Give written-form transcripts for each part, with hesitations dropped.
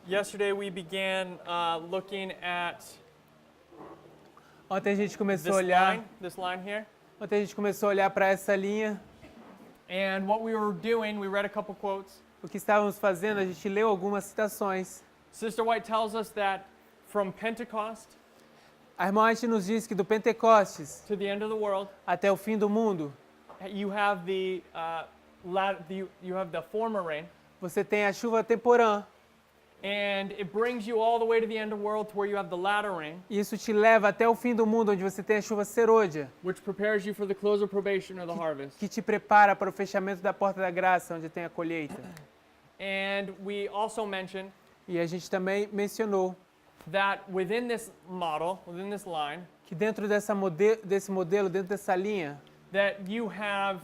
Yesterday we began looking at Ontem a gente começou a olhar, this line here. ontem a gente começou a olhar para essa linha. And what we were doing, we read a couple quotes. O que estávamos fazendo, a gente leu algumas citações. Sister White tells us that from Pentecost A irmã White nos diz que do Pentecostes to the end of the world, até o fim do mundo, you have the former rain, você tem a chuva temporã. and it brings you all the way to the end of the world to where you have the latter rain, E isso te leva até o fim do mundo, onde você tem a chuva serôdia, which prepares you for the close of probation or the harvest. que te prepara para o fechamento da porta da graça, onde tem a colheita. And we also mentioned E a gente também mencionou that within this model, within this line, que dentro desse modelo, dentro dessa linha, that you have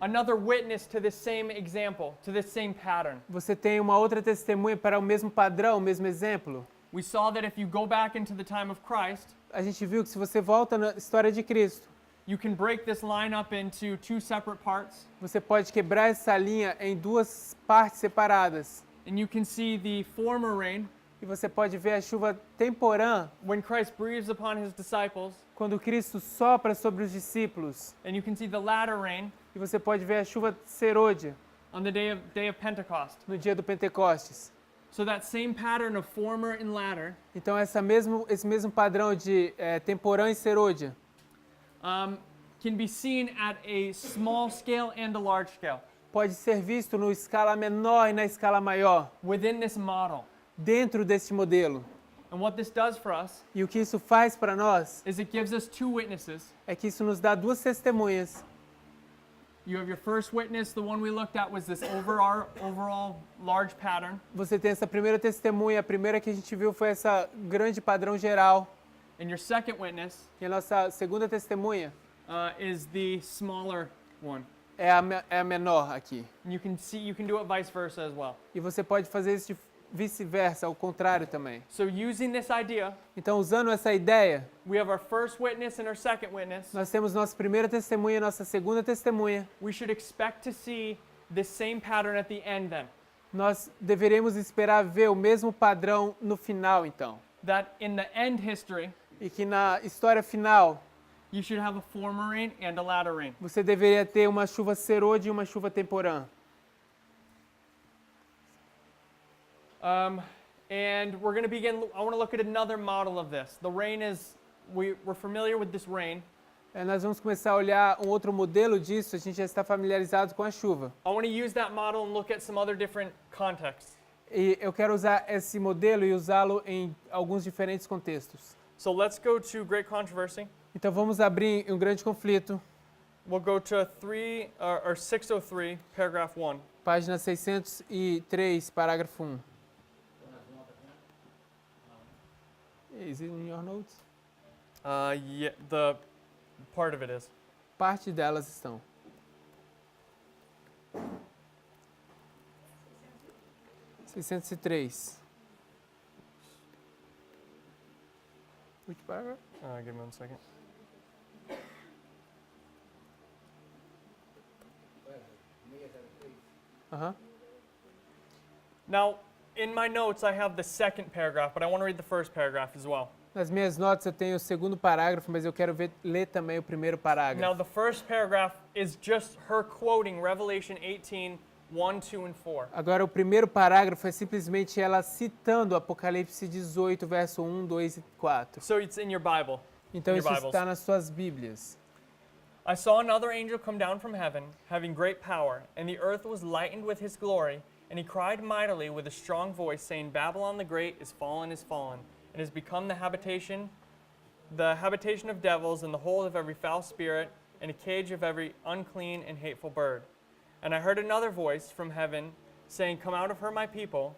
another witness to this same example, to this same pattern. você tem uma outra testemunha para o mesmo padrão, o mesmo exemplo. We saw that if you go back into the time of Christ, A gente viu que se você volta na história de Cristo, you can break this line up into two separate parts, você pode quebrar essa linha em duas partes separadas. and you can see the former rain E você pode ver a chuva temporã, when Christ breathes upon his disciples, quando Cristo sopra sobre os discípulos. and you can see the latter rain E você pode ver a chuva serôdia on the day of Pentecost. no dia do Pentecostes. So that same pattern of former and latter Então esse mesmo padrão de temporã e serôdia can be seen at a small scale and a large scale pode ser visto na escala menor e na escala maior, within this model. dentro desse modelo. And what this does for us E o que isso faz para nós is it gives us two witnesses. é que isso nos dá duas testemunhas. You have your first witness, the one we looked at was this overall large pattern. Você tem essa primeira testemunha, a primeira que a gente viu foi essa grande padrão geral. And your second witness E a nossa segunda testemunha is the smaller one. é a menor aqui. And you can do it vice versa as well. E você pode fazer isso de vice-versa, ao contrário também. So using this idea, Então, usando essa ideia, we have our first witness and our second witness. nós temos nossa primeira testemunha e nossa segunda testemunha. We should expect to see this same pattern at the end then. Nós deveremos esperar ver o mesmo padrão no final, então. That in the end history, E que na história final, you should have a former rain and a latter rain. você deveria ter uma chuva serôdia e uma chuva temporã. And we're going to begin, I want to look at another model of this. The rain is, we're familiar with this rain. Nós vamos começar a olhar um outro modelo disso, a gente já está familiarizado com a chuva. I want to use that model and look at some other different contexts. E eu quero usar esse modelo e usá-lo em alguns diferentes contextos. So let's go to Great Controversy. Então vamos abrir um grande conflito, We'll go to 603, paragraph 1. página 603, parágrafo 1. Is it in your notes? Yeah, the part of it is. Parte delas estão. (603). Which paragraph? Give me 1 second. Now, in my notes, I have the second paragraph, but I want to read the first paragraph as well. Nas minhas notas eu tenho o segundo parágrafo, mas eu quero ler também o primeiro parágrafo. Now, the first paragraph is just her quoting Revelation 18, 1, 2, and 4. Agora, o primeiro parágrafo é simplesmente ela citando Apocalipse 18, verso 1, 2 e 4. So it's in your Bible. Então In isso your Bibles. está nas suas Bíblias. I saw another angel come down from heaven, having great power, and the earth was lightened with his glory. And he cried mightily with a strong voice, saying, Babylon the Great is fallen, and has become the habitation of devils, and the hold of every foul spirit, and a cage of every unclean and hateful bird. And I heard another voice from heaven, saying, Come out of her, my people,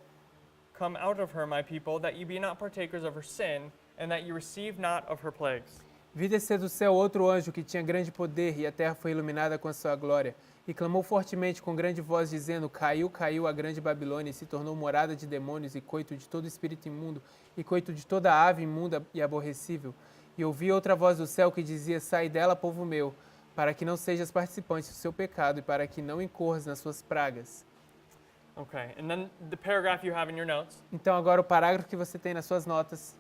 that ye be not partakers of her sin, and that ye receive not of her plagues. Vi descer do céu outro anjo que tinha grande poder, e a terra foi iluminada com a sua glória. E clamou fortemente com grande voz, dizendo: Caiu, caiu a grande Babilônia, e se tornou morada de demônios, e coito de todo espírito imundo, e coito de toda ave imunda e aborrecível. E ouvi outra voz do céu que dizia: Sai dela, povo meu, para que não sejas participante do seu pecado, e para que não incorras nas suas pragas. Okay, and then the paragraph you have in your notes. Então agora o parágrafo que você tem nas suas notas.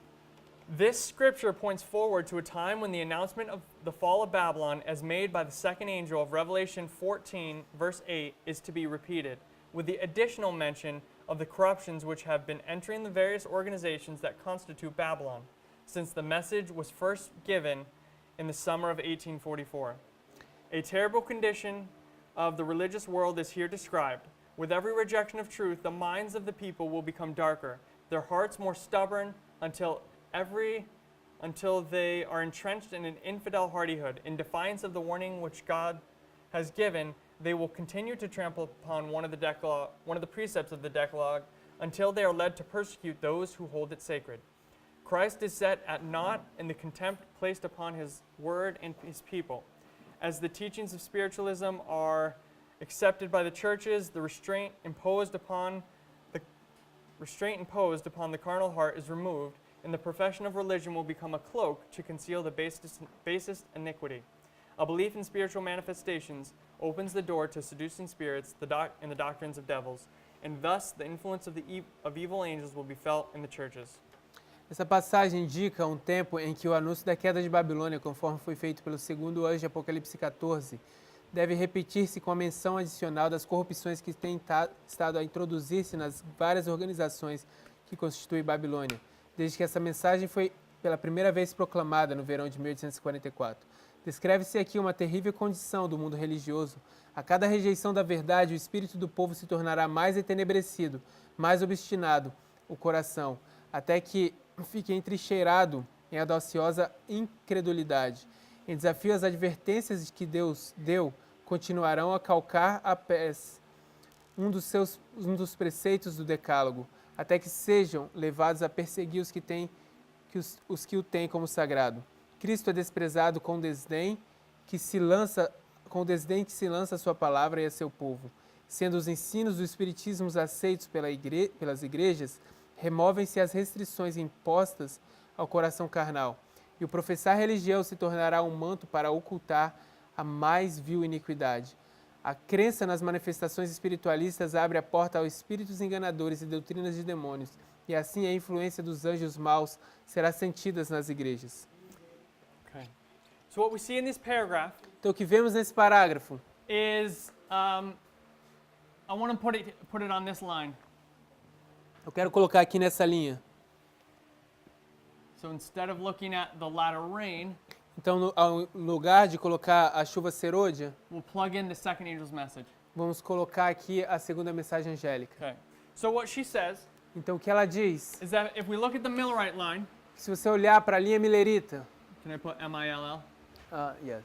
This scripture points forward to a time when the announcement of the fall of Babylon, as made by the second angel of Revelation 14, verse 8, is to be repeated, with the additional mention of the corruptions which have been entering the various organizations that constitute Babylon, since the message was first given in the summer of 1844. A terrible condition of the religious world is here described. With every rejection of truth, the minds of the people will become darker, their hearts more stubborn, until they are entrenched in an infidel hardihood. In defiance of the warning which God has given, they will continue to trample upon one of the precepts of the Decalogue, until they are led to persecute those who hold it sacred. Christ is set at naught in the contempt placed upon his word and his people. As the teachings of spiritualism are accepted by the churches, the restraint imposed upon the carnal heart is removed, and the profession of religion will become a cloak to conceal the basest iniquity. A belief in spiritual manifestations opens the door to seducing spirits and the doctrines of devils, and thus the influence of evil angels will be felt in the churches. Essa passagem indica um tempo em que o anúncio da queda de Babilônia, conforme foi feito pelo segundo anjo de Apocalipse 14, deve repetir-se com a menção adicional das corrupções que têm estado a introduzir-se nas várias organizações que constituem Babilônia, desde que essa mensagem foi pela primeira vez proclamada no verão de 1844. Descreve-se aqui uma terrível condição do mundo religioso. A cada rejeição da verdade, o espírito do povo se tornará mais entenebrecido, mais obstinado o coração, até que fique entrincheirado em audaciosa incredulidade. Em desafio às advertências que Deus deu, continuarão a calcar a pés um dos preceitos do Decálogo, até que sejam levados a perseguir os que o têm como sagrado. Cristo é desprezado com desdém que se lança a sua palavra e a seu povo. Sendo os ensinos do espiritismo aceitos pelas igrejas, removem-se as restrições impostas ao coração carnal, e o professar religião se tornará um manto para ocultar a mais vil iniquidade. A crença nas manifestações espiritualistas abre a porta aos espíritos enganadores e doutrinas de demônios, e assim a influência dos anjos maus será sentida nas igrejas. Okay. So what we see in this paragraph Então o que vemos nesse parágrafo is, I want to put it on this line. eu quero colocar aqui nessa linha. So instead of looking at the latter rain, Então, ao lugar de colocar a chuva serôdia, we'll plug in the second angel's message. vamos colocar aqui a segunda mensagem angélica. Okay. So what she says Então, o que ela diz? is that if we look at the Millerite line, Se você olhar para a linha milerita, can I put M-I-L-L? yes.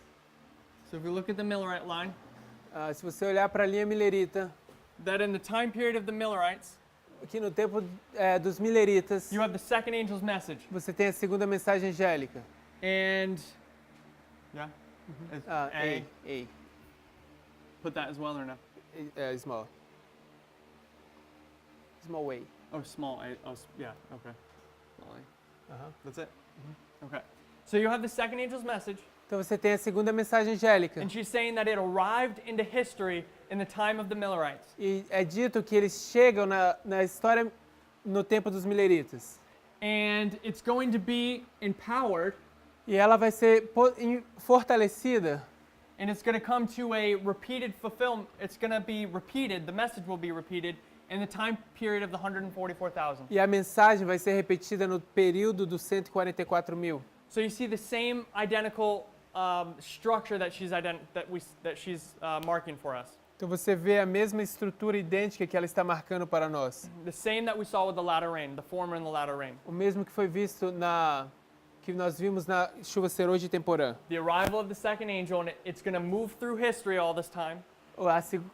So if we look at the Millerite line, Se você olhar para a linha milerita, that in the time period of the Millerites, aqui no tempo dos mileritas, you have the second angel's message. você tem a segunda mensagem angélica. And, yeah? It's A. A. Put that as well or no? Small. Small way. Oh, small A. Oh, yeah, okay. Small A. Aham. That's it? Okay. So you have the second angel's message, Então você tem a segunda mensagem angélica. and she's saying that it arrived into history in the time of the Millerites. E é dito que eles chegam na história no tempo dos mileritas. And it's going to be empowered, E ela vai ser fortalecida, and it's going to come to a repeated fulfillment. It's going to be repeated, the message will be repeated in the time period of the 144,000. e a mensagem vai ser repetida no período dos 144 mil. So you see the same identical structure that she's marking for us. Então você vê a mesma estrutura idêntica que ela está marcando para nós. The same that we saw with the latter rain, the former and the latter rain. O mesmo que foi visto que nós vimos na chuva serôdia e temporã. The arrival of the second angel, and it's going to move through history all this time.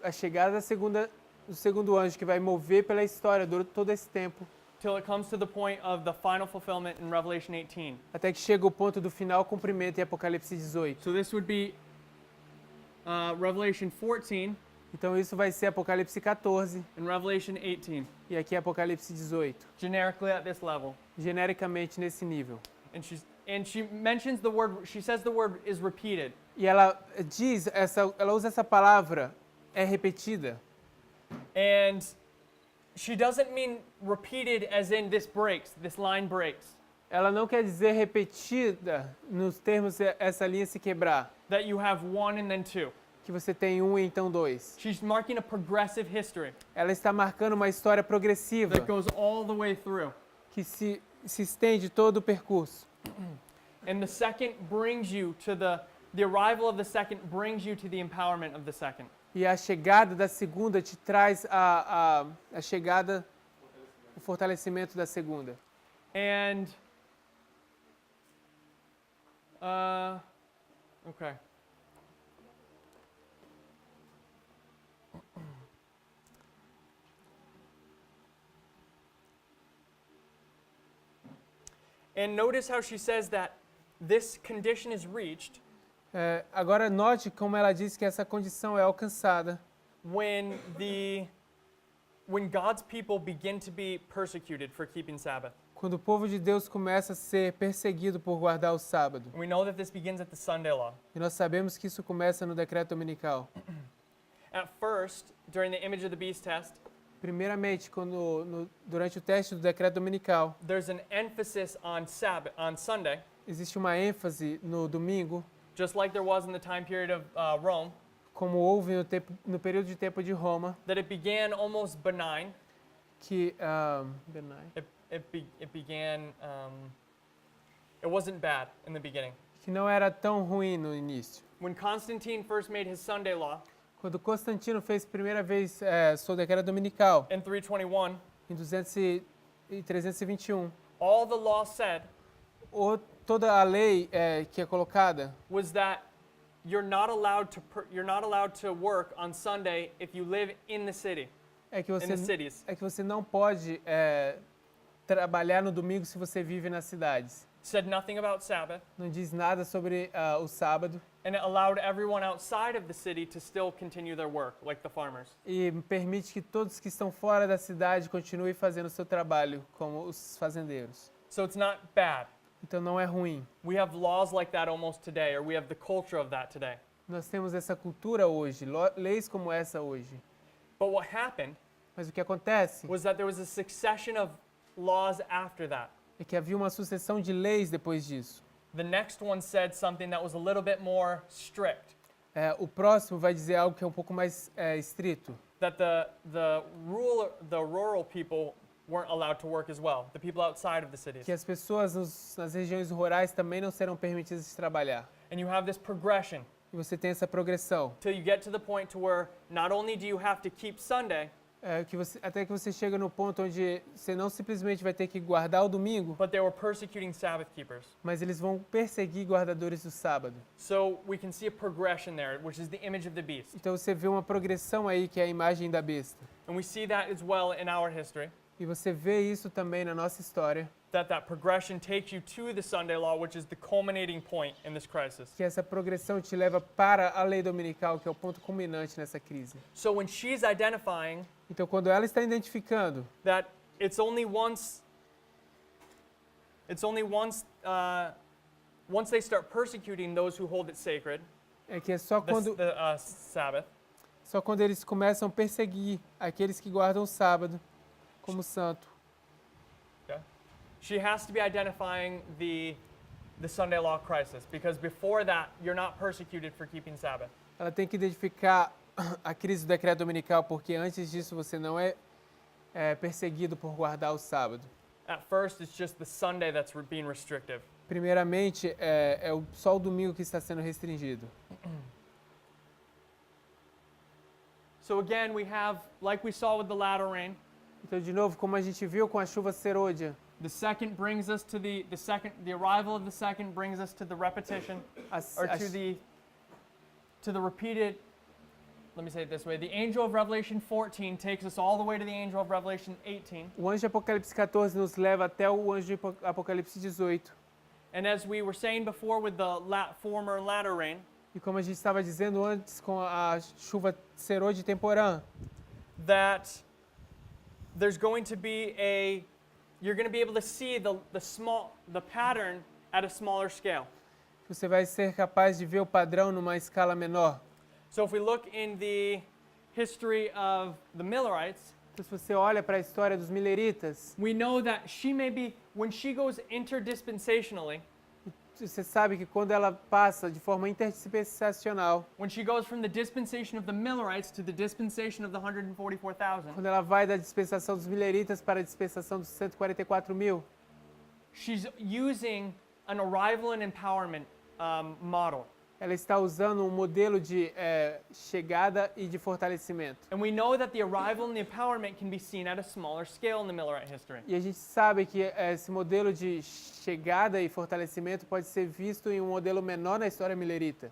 A chegada do segundo anjo que vai mover pela história durante todo esse tempo, Till it comes to the point of the final fulfillment in Revelation 18. até que chega o ponto do final cumprimento em Apocalipse 18. So this would be Revelation 14 Então isso vai ser Apocalipse 14 and Revelation 18, e aqui Apocalipse 18, generically at this level. genericamente nesse nível. And she mentions the word, she says the word is repeated. E ela usa essa palavra, é repetida. And she doesn't mean repeated as in this breaks, this line breaks. Ela não quer dizer repetida nos termos essa linha se quebrar, That you have one and then two. que você tem um e então dois. She's marking a progressive history Ela está marcando uma história progressiva that goes all the way through. que se estende todo o percurso. And the second brings you to the arrival of the second brings you to the empowerment of the second. E a chegada da segunda te traz a chegada, o fortalecimento da segunda. And okay. And notice how she says that this condition is reached Agora note como ela diz que essa condição é alcançada when God's people begin to be persecuted for keeping Sabbath. quando o povo de Deus começa a ser perseguido por guardar o sábado. And we know that this begins at the Sunday law. E nós sabemos que isso começa no decreto dominical. At first, during the image of the beast test, Primeiramente, durante o teste do decreto dominical, there's an emphasis on Sabbath on Sunday, existe uma ênfase no domingo, just like there was in the time period of Rome, como houve no período de tempo de Roma, that it began almost benign. que It began. It wasn't bad in the beginning. que não era tão ruim no início. When Constantine first made his Sunday law Quando Constantino fez a primeira vez seu decreto dominical, in 321, em 321, all the law said toda a lei que é colocada was that you're not allowed to work on Sunday if you live in the city, é que in the você, cities. é que você não pode trabalhar no domingo se você vive nas cidades. Said nothing about Sabbath, Não diz nada sobre o sábado and it allowed everyone outside of the city to still continue their work, like the farmers. e permite que todos que estão fora da cidade continuem fazendo o seu trabalho, como os fazendeiros. So it's not bad. Então não é ruim. We have laws like that almost today, or we have the culture of that today. Nós temos essa cultura hoje, leis como essa hoje. But what happened Mas o que acontece was that there was a succession of laws after that. é que havia uma sucessão de leis depois disso. The next one said something that was a little bit more strict, O próximo vai dizer algo que é um pouco mais estrito, that the rural people weren't allowed to work as well, the people outside of the cities. que as pessoas nas regiões rurais também não serão permitidas de trabalhar. And you have this progression E você tem essa progressão, till you get to the point to where not only do you have to keep Sunday, até que você chega no ponto onde você não simplesmente vai ter que guardar o domingo, but they were persecuting Sabbath keepers. mas eles vão perseguir guardadores do sábado. So we can see a progression there, which is the image of the beast. Então você vê uma progressão aí que é a imagem da besta. And we see that as well in our history, E você vê isso também na nossa história, that progression takes you to the Sunday law, which is the culminating point in this crisis. que essa progressão te leva para a lei dominical, que é o ponto culminante nessa crise. So when she's identifying Então quando ela está identificando that it's only once they start persecuting those who hold it sacred, é que é só quando Sabbath, eles começam a perseguir aqueles que guardam o sábado como santo. okay? She has to be identifying the Sunday law crisis, because before that, you're not persecuted for keeping Sabbath. Ela tem que identificar a crise do decreto dominical, porque antes disso você não é perseguido por guardar o sábado. At first, it's just the Sunday that's being restrictive. Primeiramente, só o domingo que está sendo restringido. So again, we have, like we saw with the latter rain, Então, de novo, como a gente viu com a chuva serôdia, the second brings us to the arrival of the second brings us to the repetition, or to the repeated. Let me say it this way: the angel of Revelation 14 takes us all the way to the angel of Revelation 18. o anjo de Apocalipse 14 nos leva até o anjo de Apocalipse 18. And as we were saying before with the former and latter rain, E como a gente estava dizendo antes com a chuva serôdia temporã, that there's going to be you're going to be able to see the pattern at a smaller scale. você vai ser capaz de ver o padrão numa escala menor. So if we look in the history of the Millerites, Então, se você olha para a história dos mileritas, we know that she may be, when she goes interdispensationally, você sabe que quando ela passa de forma interdispensacional, when she goes from the dispensation of the Millerites to the dispensation of the 144,000, quando ela vai da dispensação dos mileritas para a dispensação dos 144.000, she's using an arrival and empowerment model. ela está usando um modelo de chegada e de fortalecimento. And we know that the arrival and the empowerment can be seen at a smaller scale in the Millerite history. E a gente sabe que esse modelo de chegada e fortalecimento pode ser visto em um modelo menor na história milerita.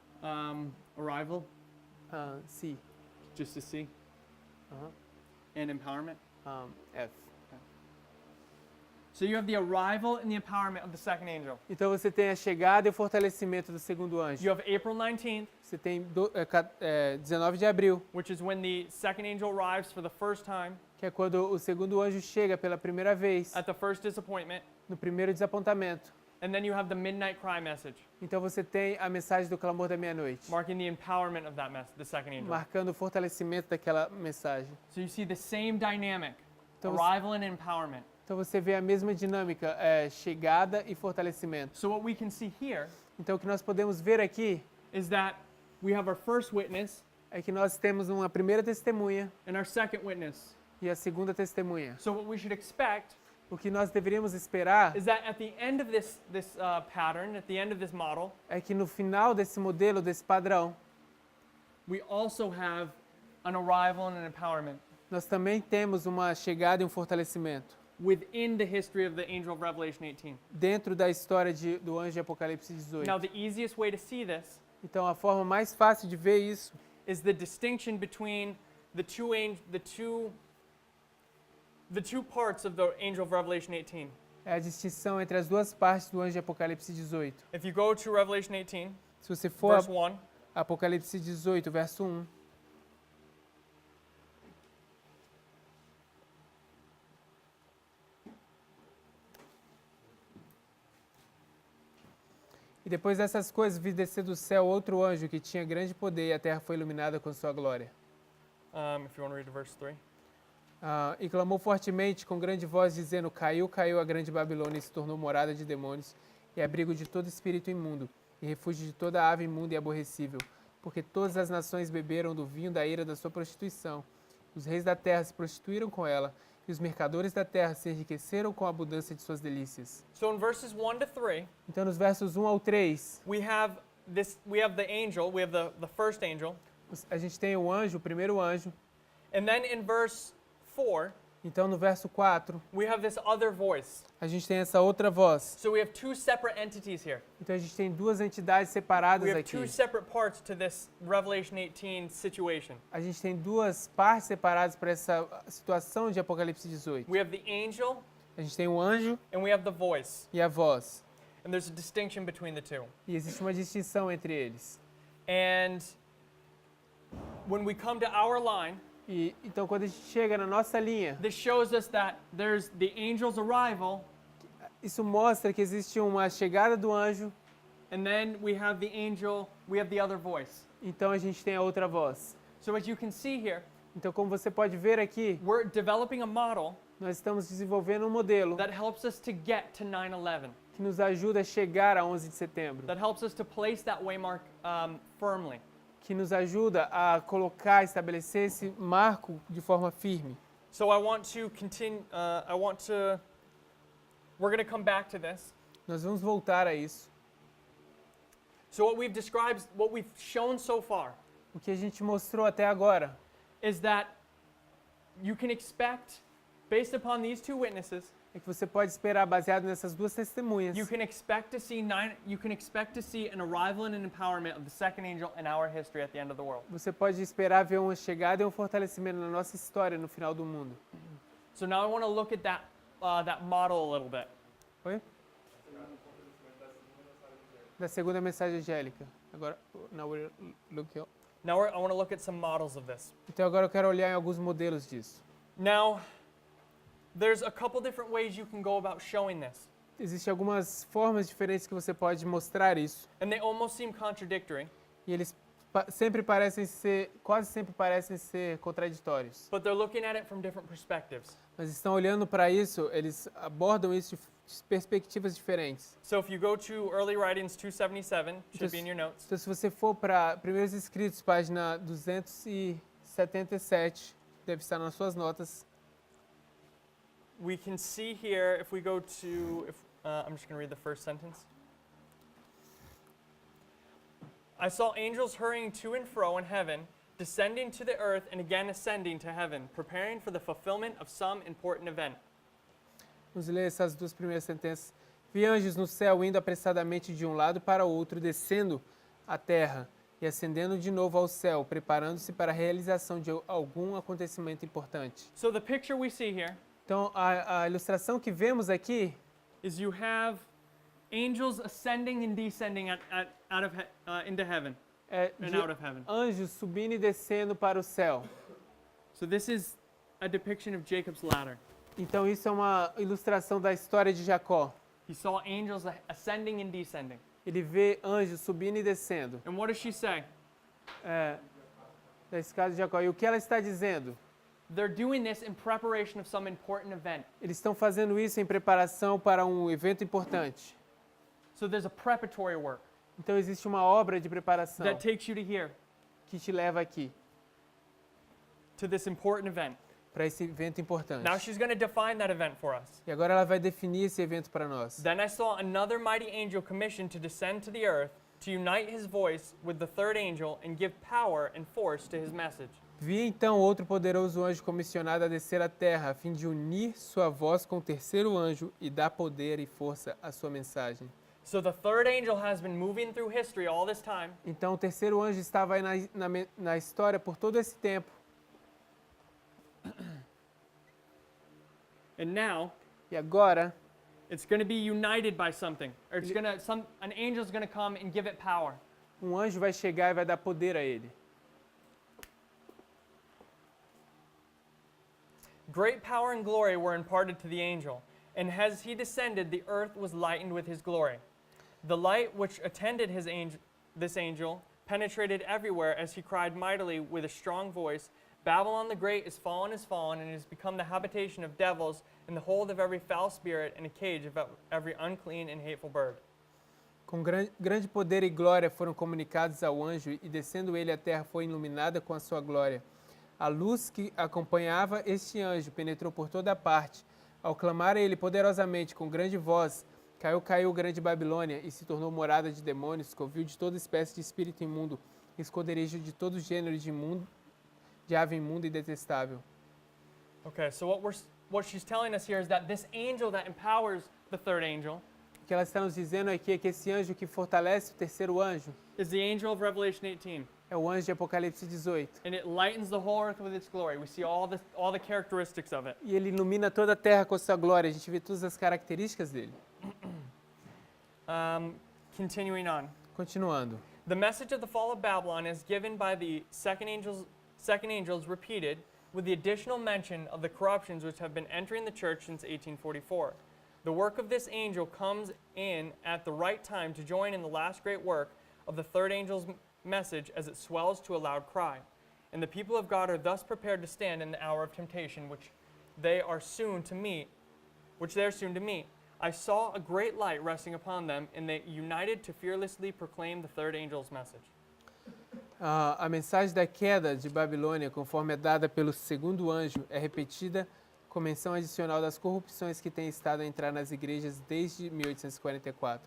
Arrival, C. just a C, Uh-huh. and empowerment. F. So you have the arrival and the empowerment of the second angel. Então você tem a chegada e o fortalecimento do segundo anjo. You have April 19th, Você tem 19 de abril, which is when the second angel arrives for the first time que é quando o segundo anjo chega pela primeira vez, at the first disappointment. no primeiro desapontamento. And then you have the midnight cry message, Então você tem a mensagem do clamor da meia-noite, marking the empowerment of that message, the second angel. marcando o fortalecimento daquela mensagem. So you see the same dynamic, Então, arrival and empowerment. Então você vê a mesma dinâmica, chegada e fortalecimento. So what we can see here Então o que nós podemos ver aqui is that we have our first witness é que nós temos uma primeira testemunha and our second witness. e a segunda testemunha. So what we should expect O que nós deveríamos esperar is that at the end of this pattern, at the end of this model, é que no final desse modelo, desse padrão, we also have an arrival and an empowerment nós também temos uma chegada e um fortalecimento within the history of the angel of Revelation 18. dentro da história do anjo de Apocalipse 18. Now, the easiest way to see this Então a forma mais fácil de ver isso is the distinction between the two parts of the angel of Revelation 18. é a distinção entre as duas partes do anjo de Apocalipse 18. If you go to Revelation 18, Se você for verse 1, a Apocalipse 18, verso 1, e depois dessas coisas vi descer do céu outro anjo que tinha grande poder e a terra foi iluminada com sua glória. if you want to read to verse 3. E clamou fortemente com grande voz, dizendo: Caiu, caiu a grande Babilônia e se tornou morada de demônios e abrigo de todo espírito imundo e refúgio de toda ave imunda e aborrecível, porque todas as nações beberam do vinho da ira da sua prostituição. Os reis da terra se prostituíram com ela e os mercadores da terra se enriqueceram com a abundância de suas delícias. So in verses 1 to 3, Então, nos versos 1 ao 3, we have the angel, we have the first angel, a gente tem o anjo, o primeiro anjo. and then in verse 4, Então, no verso 4, we have this other voice. a gente tem essa outra voz. So we have two separate entities here. Então, a gente tem duas entidades separadas We have aqui. two separate parts to this Revelation 18 situation. A gente tem duas partes separadas para essa situação de Apocalipse 18. We have the angel A gente tem o anjo and we have the voice. e a voz. And there's a distinction between the two. E existe uma distinção entre eles. And when we come to our line, E então, quando a gente chega na nossa linha, this shows us that there's the angel's arrival, isso mostra que existe uma chegada do anjo, and then we have the other voice. então a gente tem a outra voz. So as you can see here, Então, como você pode ver aqui, we're developing a model nós estamos desenvolvendo um modelo that helps us to get to 9/11, que nos ajuda a chegar a 11 de setembro, that helps us to place that waymark firmly. que nos ajuda a colocar, estabelecer esse marco de forma firme. So I want to continue, we're going to come back to this. Nós vamos voltar a isso. So what we've described, what we've shown so far, O que a gente mostrou até agora is that you can expect, based upon these two witnesses, é que você pode esperar, baseado nessas duas testemunhas, you can expect to see an arrival and an empowerment of the second angel in our history at the end of the world. você pode esperar ver uma chegada e um fortalecimento na nossa história no final do mundo. So now I want to look at that model a little bit. Oi? Da segunda mensagem angélica. Agora, now we're looking. Now I want to look at some models of this. Então agora eu quero olhar em alguns modelos disso. Now, there's a couple different ways you can go about showing this, Existem algumas formas diferentes que você pode mostrar isso. and they almost seem contradictory. E eles quase sempre parecem ser contraditórios. but they're looking at it from different perspectives. Mas estão olhando para isso, eles abordam isso de perspectivas diferentes. So if you go to early writings 277, should be in your notes. Então, se você for para Primeiros Escritos, página 277, deve estar nas suas notas. We can see here, if we go to, I'm just going to read the first sentence. I saw angels hurrying to and fro in heaven, descending to the earth and again ascending to heaven, preparing for the fulfillment of some important event. Vamos ler essas duas primeiras sentenças. Vi anjos no céu indo apressadamente de um lado para o outro, descendo à terra e ascendendo de novo ao céu, preparando-se para a realização de algum acontecimento importante. So the picture we see here Então, a ilustração que vemos aqui is you have angels ascending and descending into heaven é and de out of heaven. anjos subindo e descendo para o céu. So this is a depiction of Jacob's ladder. Então, isso é uma ilustração da história de Jacó. He saw angels ascending and descending. Ele vê anjos subindo e descendo. And what does she say? Da escada de Jacó. E o que ela está dizendo? They're doing this in preparation of some important event. Eles estão fazendo isso em preparação para um evento importante. So there's a preparatory work Então existe uma obra de preparação that takes you to here, que te leva aqui, to this important event. para esse evento importante. Now she's going to define that event for us. E agora ela vai definir esse evento para nós. Then I saw another mighty angel commissioned to descend to the earth, to unite his voice with the third angel and give power and force to his message. Vi então outro poderoso anjo comissionado a descer à terra, a fim de unir sua voz com o terceiro anjo e dar poder e força à sua mensagem. So the third angel has been moving through history all this time. Então o terceiro anjo estava aí na história por todo esse tempo. And now E agora it's going to be united by something. Or an angel's going to come and give it power. um anjo vai chegar e vai dar poder a ele. Great power and glory were imparted to the angel, and as he descended, the earth was lightened with his glory. The light which attended this angel penetrated everywhere as he cried mightily with a strong voice, Babylon the Great is fallen, and has become the habitation of devils, and the hold of every foul spirit, and a cage of every unclean and hateful bird. Com grande poder e glória foram comunicados ao anjo, e descendo ele a terra foi iluminada com a sua glória. A luz que acompanhava este anjo penetrou por toda parte. Ao clamar ele poderosamente com grande voz, caiu grande Babilônia e se tornou morada de demônios, covil de toda espécie de espírito imundo, esconderijo de todo gênero de ave imunda e detestável. Okay, so what she's telling us here is that this angel that empowers the third angel O que ela está nos dizendo aqui é que esse anjo que fortalece o terceiro anjo is the angel of Revelation 18. é o anjo de Apocalipse 18. And it lightens the whole earth with its glory. We see all the characteristics of it. E ele ilumina toda a terra com a sua glória. A gente vê todas as características dele. Continuing on. Continuando. The message of the fall of Babylon is given by the second angels repeated with the additional mention of the corruptions which have been entering the church since 1844. The work of this angel comes in at the right time to join in the last great work of the third angel's message as it swells to a loud cry. And the people of God are thus prepared to stand in the hour of temptation which they are soon to meet. I saw a great light resting upon them, and they united to fearlessly proclaim the third angel's message. A mensagem da queda de Babilônia, conforme é dada pelo segundo anjo, é repetida com menção adicional das corrupções que têm estado a entrar nas igrejas desde 1844.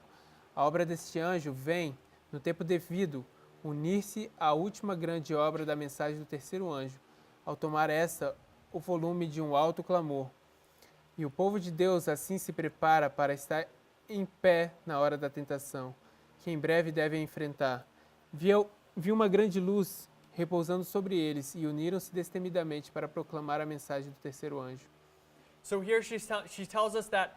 A obra deste anjo vem, no tempo devido, unir-se à última grande obra da mensagem do terceiro anjo, ao tomar essa o volume de um alto clamor. E o povo de Deus assim se prepara para estar em pé na hora da tentação, que em breve devem enfrentar. Vi uma grande luz repousando sobre eles e uniram-se destemidamente para proclamar a mensagem do terceiro anjo. So here she tells us that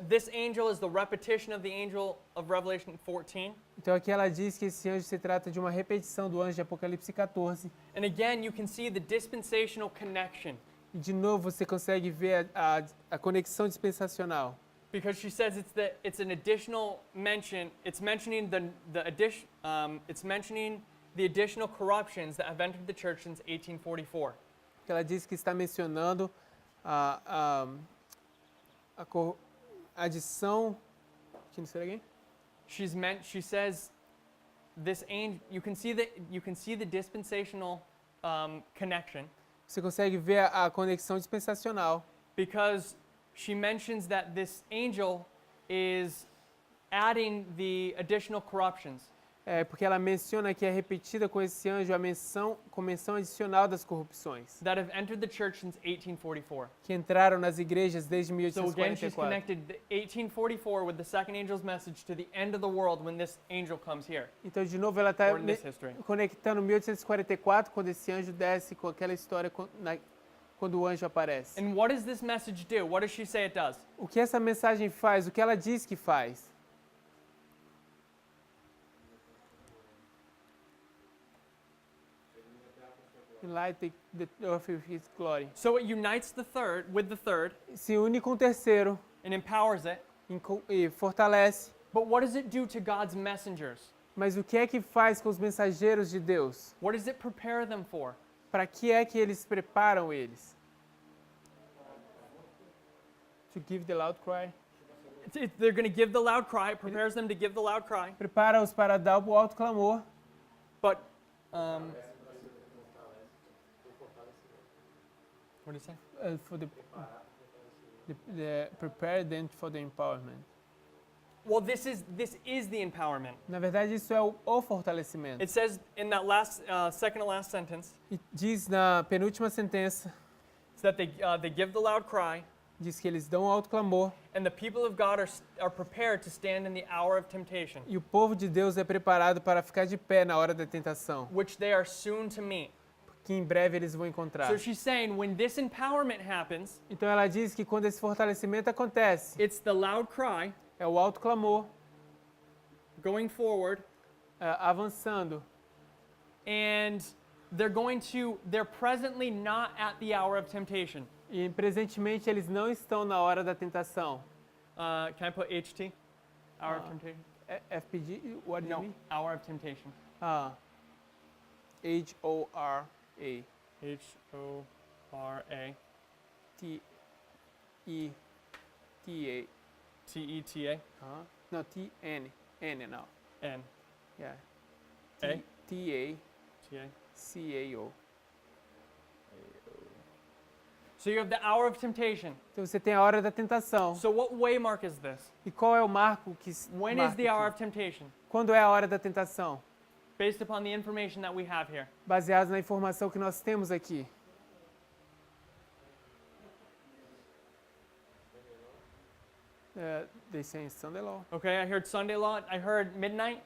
this angel is the repetition of the angel of Revelation 14. Então aqui ela diz que esse anjo se trata de uma repetição do anjo de Apocalipse 14. And again, you can see the dispensational connection. E de novo você consegue ver a conexão dispensacional. Because she says it's an additional mention. It's mentioning it's mentioning the additional corruptions that have entered the church since 1844. Ela diz que está mencionando a adição. Can you say it again? She says this angel. You can see the dispensational connection Você consegue ver a conexão dispensacional, because she mentions that this angel is adding the additional corruptions. porque ela menciona que é repetida com esse anjo a menção adicional das corrupções That have entered the church since 1844. que entraram nas igrejas desde So again, she's 1844. connected the 1844 with the second angel's message to the end of the world when this angel comes here, Então, de novo, ela está or in this history. conectando 1844, quando esse anjo desce com aquela história quando o anjo aparece. And what does this message do? What does she say it does? O que essa mensagem faz? O que ela diz que faz? Light the earth with his glory. So it unites the third with the third Se une com o terceiro and empowers it. e fortalece. But what does it do to God's messengers? Mas o que é que faz com os mensageiros de Deus? What does it prepare them for? Para que é que eles preparam eles? To give the loud cry. They're going to give the loud cry. It prepares them to give the loud cry. Prepara-os para dar o alto clamor. But, what did it say? For the prepare them for the empowerment. Well, this is the empowerment. Na verdade, isso é o fortalecimento. It says in that second to last sentence, E diz na penúltima sentença, it's that they give the loud cry, diz que eles dão o alto clamor and the people of God are prepared to stand in the hour of temptation, e o povo de Deus é preparado para ficar de pé na hora da tentação, which they are soon to meet. que em breve eles vão encontrar. So she's saying when this empowerment happens, Então ela diz que quando esse fortalecimento acontece, it's the loud cry é o alto clamor going forward, avançando. and they're presently not at the hour of temptation. E presentemente eles não estão na hora da tentação. Can I put HT? Hour of temptation? FPG, what do you No, mean? hour of temptation. HORA. HORA. TETA. TETA. No, TN. N now. N. Yeah. A? TACAO. TA. So you have the hour of temptation. Então você tem a hora da tentação. So what waymark is this? E qual é o marco que When marca is the hour aqui? of temptation? Quando é a hora da tentação? Based upon the information that we have here. Baseado na informação que nós temos aqui. They say Sunday law. Okay, I heard Sunday law. I heard midnight.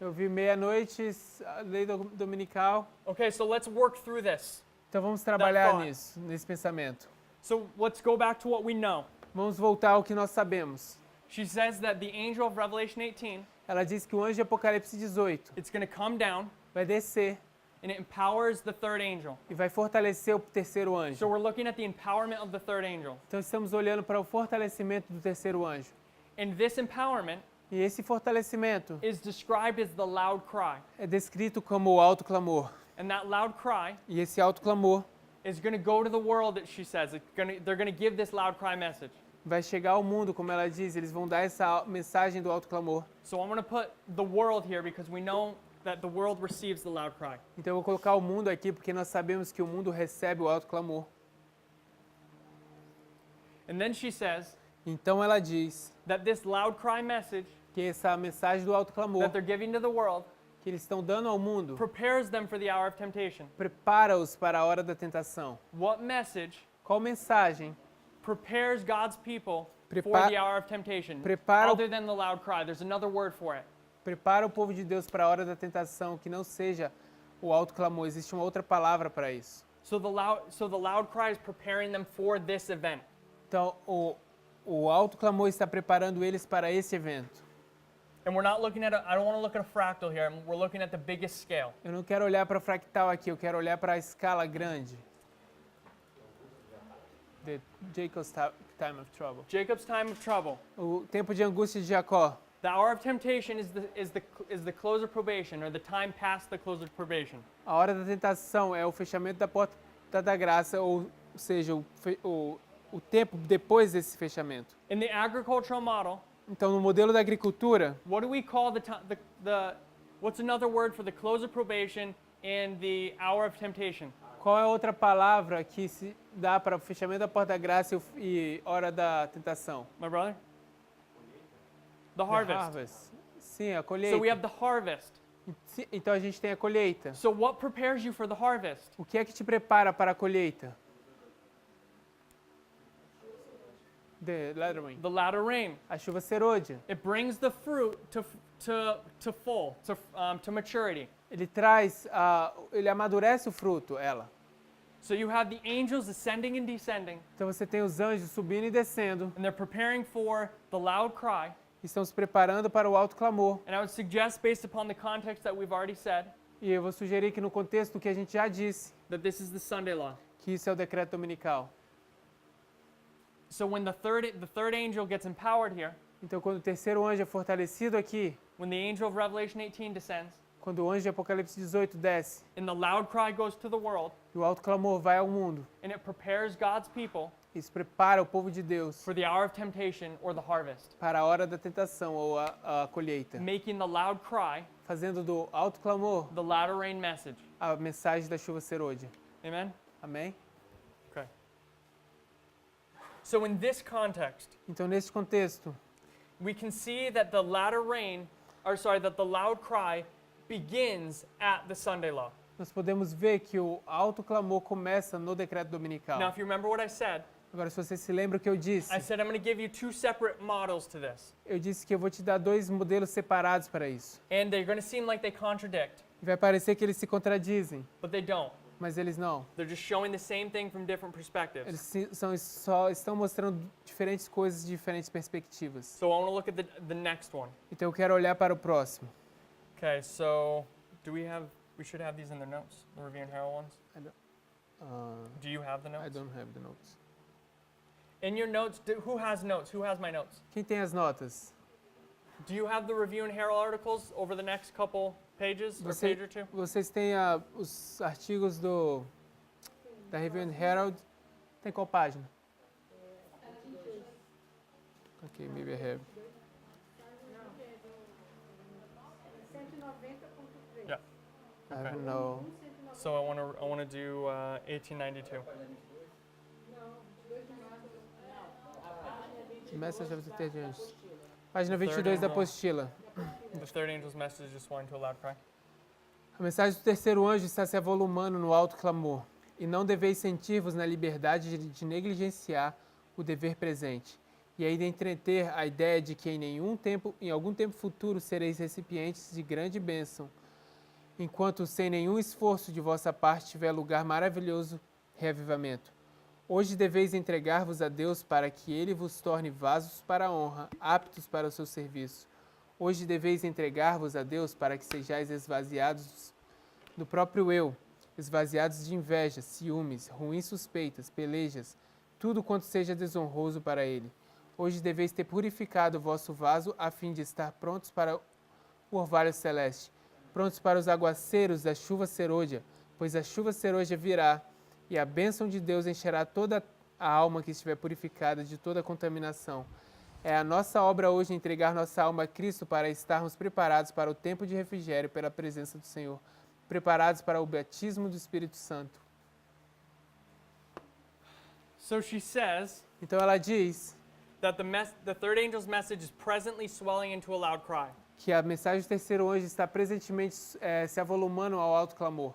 Eu vi meia-noite, a lei dominical. Okay, so let's work through this. Então vamos trabalhar thought. nisso, nesse pensamento. So let's go back to what we know. Vamos voltar ao que nós sabemos. She says that the angel of Revelation 18, Ela diz que o anjo de Apocalipse 18 it's going to come down vai descer and it empowers the third angel. e vai fortalecer o terceiro So anjo. we're looking at the empowerment of the third angel. Então estamos olhando para o fortalecimento do terceiro anjo. And this empowerment E esse fortalecimento is described as the loud cry. é descrito como o alto clamor. And that loud cry E esse alto clamor is going to go to the world, that she says. They're going to give this loud cry message. vai chegar ao mundo, como ela diz, eles vão dar essa mensagem do alto clamor. So I'm going to put the world here because we know that the world receives the loud cry. Então eu vou colocar o mundo aqui porque nós sabemos que o mundo recebe o alto clamor. And then she says Então ela diz that this loud cry message que essa mensagem do alto clamor that they're giving to the world que eles estão dando ao mundo prepares them for the hour of temptation. prepara-os para a hora da tentação. What message Qual mensagem prepares God's people for Prepa- the hour of temptation prepara- other than the loud cry? There's another word for it. prepara o povo de Deus para a hora da tentação que não seja o alto clamor? Existe uma outra palavra para isso. So the loud cry is preparing them for this event. Então o alto clamor está preparando eles para esse evento. And we're not looking at I don't want to look at a fractal here. We're looking at the biggest scale. Eu não quero olhar para o fractal aqui, eu quero olhar para a escala grande. The Jacob's time of trouble. Jacob's time of trouble. O tempo de angústia de Jacó. The hour of temptation is the close of probation, or the time past the close of probation. A hora da tentação é o fechamento da porta da graça, ou seja, o tempo depois desse fechamento. In the agricultural model, Então, no modelo da agricultura, what do we call what's another word for the close of probation and the hour of temptation? qual é a outra palavra que se dá para o fechamento da porta da graça e hora da tentação? My brother? The The harvest. Sim, a colheita. So we have the harvest. Então a gente tem a colheita. So what prepares you for the harvest? O que é que te prepara para a colheita? The latter rain. The latter rain. A chuva serôdia. It brings the fruit to maturity. Ele traz, ele amadurece o fruto, ela. So you have the angels ascending and descending, Então você tem os anjos subindo e descendo, and they're preparing for the loud cry. estão se preparando para o alto clamor. And I would suggest, based upon the context that we've already said, E eu vou sugerir que no contexto do que a gente já disse, that this is the Sunday law. que isso é o decreto dominical. So when the third angel gets empowered here, Então quando o terceiro anjo é fortalecido aqui, when the angel of Revelation 18 descends, quando o anjo de Apocalipse 18 desce, and the loud cry goes to the world, e o alto clamor vai ao mundo, and it prepares God's people isso prepara o povo de Deus for the hour of temptation or the harvest, para a hora da tentação ou a colheita, making the loud cry fazendo do alto clamor the latter rain message. a mensagem da chuva serôdia. Amen? Amém? Okay. So in this context, Então nesse contexto, we can see that the latter rain, that the loud cry begins at the Sunday law. nós podemos ver que o alto clamor começa no decreto dominical. Now, if you remember what I said Agora, se você se lembra o que eu disse, I'm going to give you two separate models to this. eu disse que eu vou te dar dois modelos separados para isso. And they're going to seem like they contradict, E vai parecer que eles se contradizem, but they don't. mas eles não. They're just showing the same thing from different perspectives. Eles só estão mostrando diferentes coisas de diferentes perspectivas. So I want to look at the next one. Então eu quero olhar para o próximo. Okay, so we should have these in their notes, the Revere and Herald ones. Do you have the I notes? don't have the notes. In your notes, who has notes? Who has my notes? Quem tem as notas? Do you have the Review and Herald articles over the next couple pages, or page or two? Vocês têm os artigos da Review and Herald? Tem qual página? Ok, maybe I have. Yeah. I don't know. So I want to do 1892. Message of the Third Angel. Página 22 da apostila. The third angel's message is just wanting to a loud cry. A mensagem do terceiro anjo está se avolumando no alto clamor. E não deveis sentir-vos na liberdade de negligenciar o dever presente. E ainda entreter a ideia de que em algum tempo futuro sereis recipientes de grande bênção, enquanto sem nenhum esforço de vossa parte tiver lugar maravilhoso reavivamento. Hoje deveis entregar-vos a Deus para que Ele vos torne vasos para a honra, aptos para o seu serviço. Hoje deveis entregar-vos a Deus para que sejais esvaziados do próprio eu, esvaziados de inveja, ciúmes, ruins suspeitas, pelejas, tudo quanto seja desonroso para Ele. Hoje deveis ter purificado o vosso vaso a fim de estar prontos para o orvalho celeste, prontos para os aguaceiros da chuva serôdia, pois a chuva serôdia virá e a bênção de Deus encherá toda a alma que estiver purificada de toda contaminação. É a nossa obra hoje entregar nossa alma a Cristo para estarmos preparados para o tempo de refrigério pela presença do Senhor, preparados para o batismo do Espírito Santo. So she says Então ela diz that the third angel's message is presently swelling into a loud cry. que a mensagem do terceiro anjo está presentemente se avolumando ao alto clamor.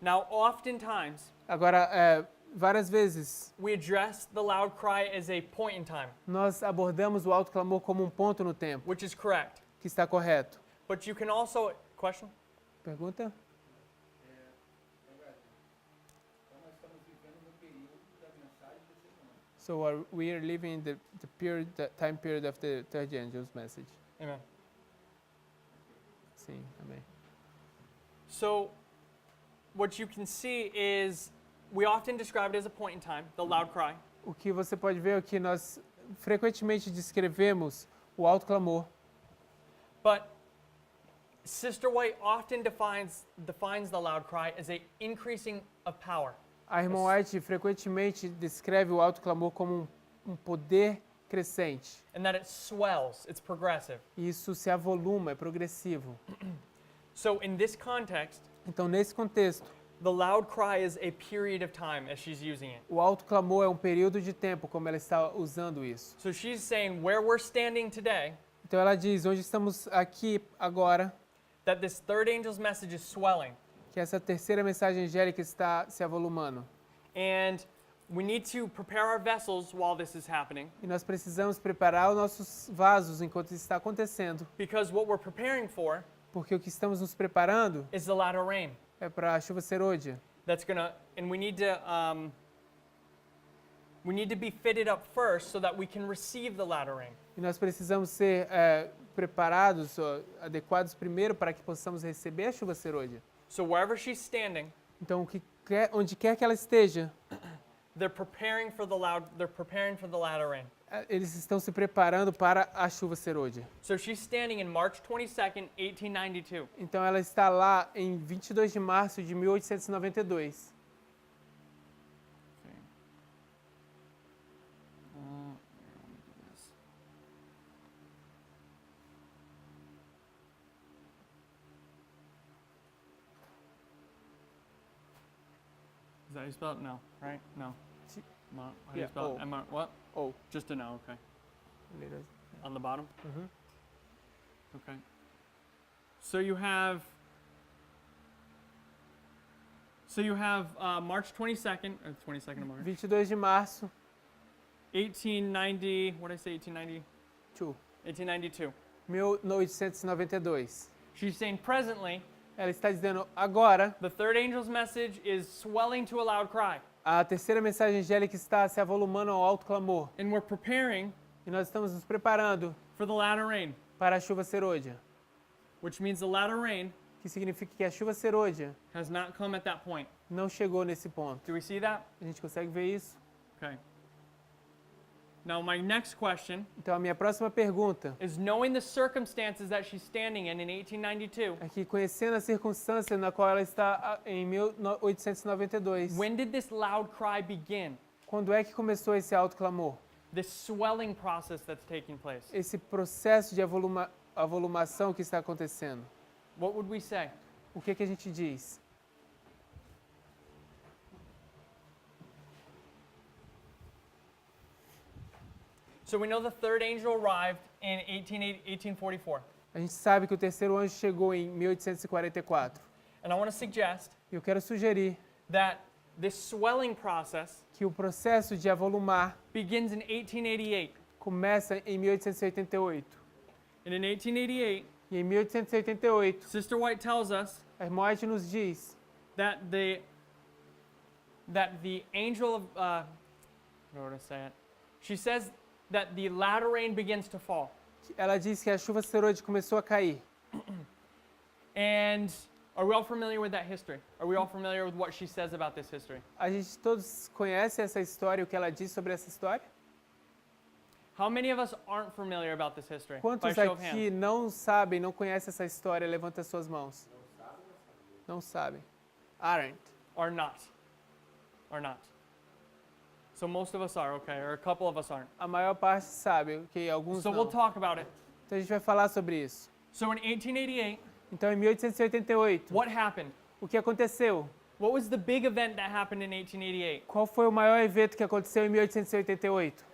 Now, oftentimes, Agora, várias vezes, we address the loud cry as a point in time, nós abordamos o alto clamor como um ponto no tempo, which is correct. que está correto. But you can also, question? Pergunta? So we are living in the time period of the third angel's message. Amen. Sim, amém. So, what you can see is we often describe it as a point in time, the loud cry. O que você pode ver é que nós frequentemente descrevemos o alto clamor. But Sister White often defines the loud cry as a increasing of power. A irmã White frequentemente descreve o alto clamor como um poder crescente. And that it swells, it's progressive. E isso se avoluma, é progressivo. So in this context, Então, nesse contexto, the loud cry is a period of time as she's using it. o alto clamor é um período de tempo, como ela está usando isso. So she's saying where we're standing today, Então ela diz, onde estamos aqui agora, that this third angel's message is swelling. que essa terceira mensagem angélica está se avolumando. And we need to prepare our vessels while this is happening, E nós precisamos preparar os nossos vasos enquanto isso está acontecendo, because what we're preparing for porque o que estamos nos preparando is the latter rain. é para a chuva serôdia. That's gonna, and we need to be fitted up first so that we can receive the latter rain. E nós precisamos ser preparados, adequados primeiro para que possamos receber a chuva serôdia. So wherever she's standing, Então, onde quer que ela esteja, they're preparing for the latter rain. eles estão se preparando para a chuva serôdia. So she's standing in March 22nd, 1892. Então, ela está lá em 22 de março de 1892. Is that how you spell it? No, right? No. T- How do you yeah, spell O. it? What? Ou, Just a no, okay. On the bottom? Uhum. Okay. So you have March 22nd, or 22nd of March, 22 de março, 1890, what did I say, 1890? 1892. 1892. 1892. She's saying presently, Ela está dizendo, agora, the third angel's message is swelling to a loud cry. a terceira mensagem angélica está se avolumando ao alto clamor. And we're preparing E nós estamos nos preparando for the latter rain, para a chuva serôdia, which means the latter rain que significa que a chuva serôdia has not come at that point. não chegou nesse ponto. Do we see that? A gente consegue ver isso? Okay. Now my next question Então, a minha próxima pergunta is, knowing the circumstances that she's standing in 1892, é que, conhecendo a circunstância na qual ela está em 1892, when did this loud cry begin? quando é que começou esse alto clamor? This swelling process that's taking place. Esse processo de avolumação que está acontecendo. What would we say? O que a gente diz? So we know the third angel arrived in 1844. A gente sabe que o terceiro anjo chegou em 1844. And I want to suggest Eu quero sugerir that this swelling process que o processo de avolumar begins in 1888. começa em 1888. And in 1888, E em 1888, Sister White tells us a irmã White nos diz that the angel of, how do I say it? She says that the latter rain begins to fall. ela diz que a chuva serôdia começou a cair. And are we all familiar with that history? Are we all familiar with what she says about this history? A gente todos conhece essa história, o que ela diz sobre essa história? How many of us aren't familiar about this history? By Quantos show of aqui hands. não sabem, não conhecem essa história? Levanta as suas mãos. Não sabem. Aren't. Or not. Or not. So most of us are, okay, or a couple of us aren't. A maior parte sabe, ok? Alguns So não. we'll talk about it. Então a gente vai falar sobre isso. So in 1888, Então, em 1888, what happened? o que aconteceu? What was the big event that happened in 1888? Qual foi o maior evento que aconteceu em 1888?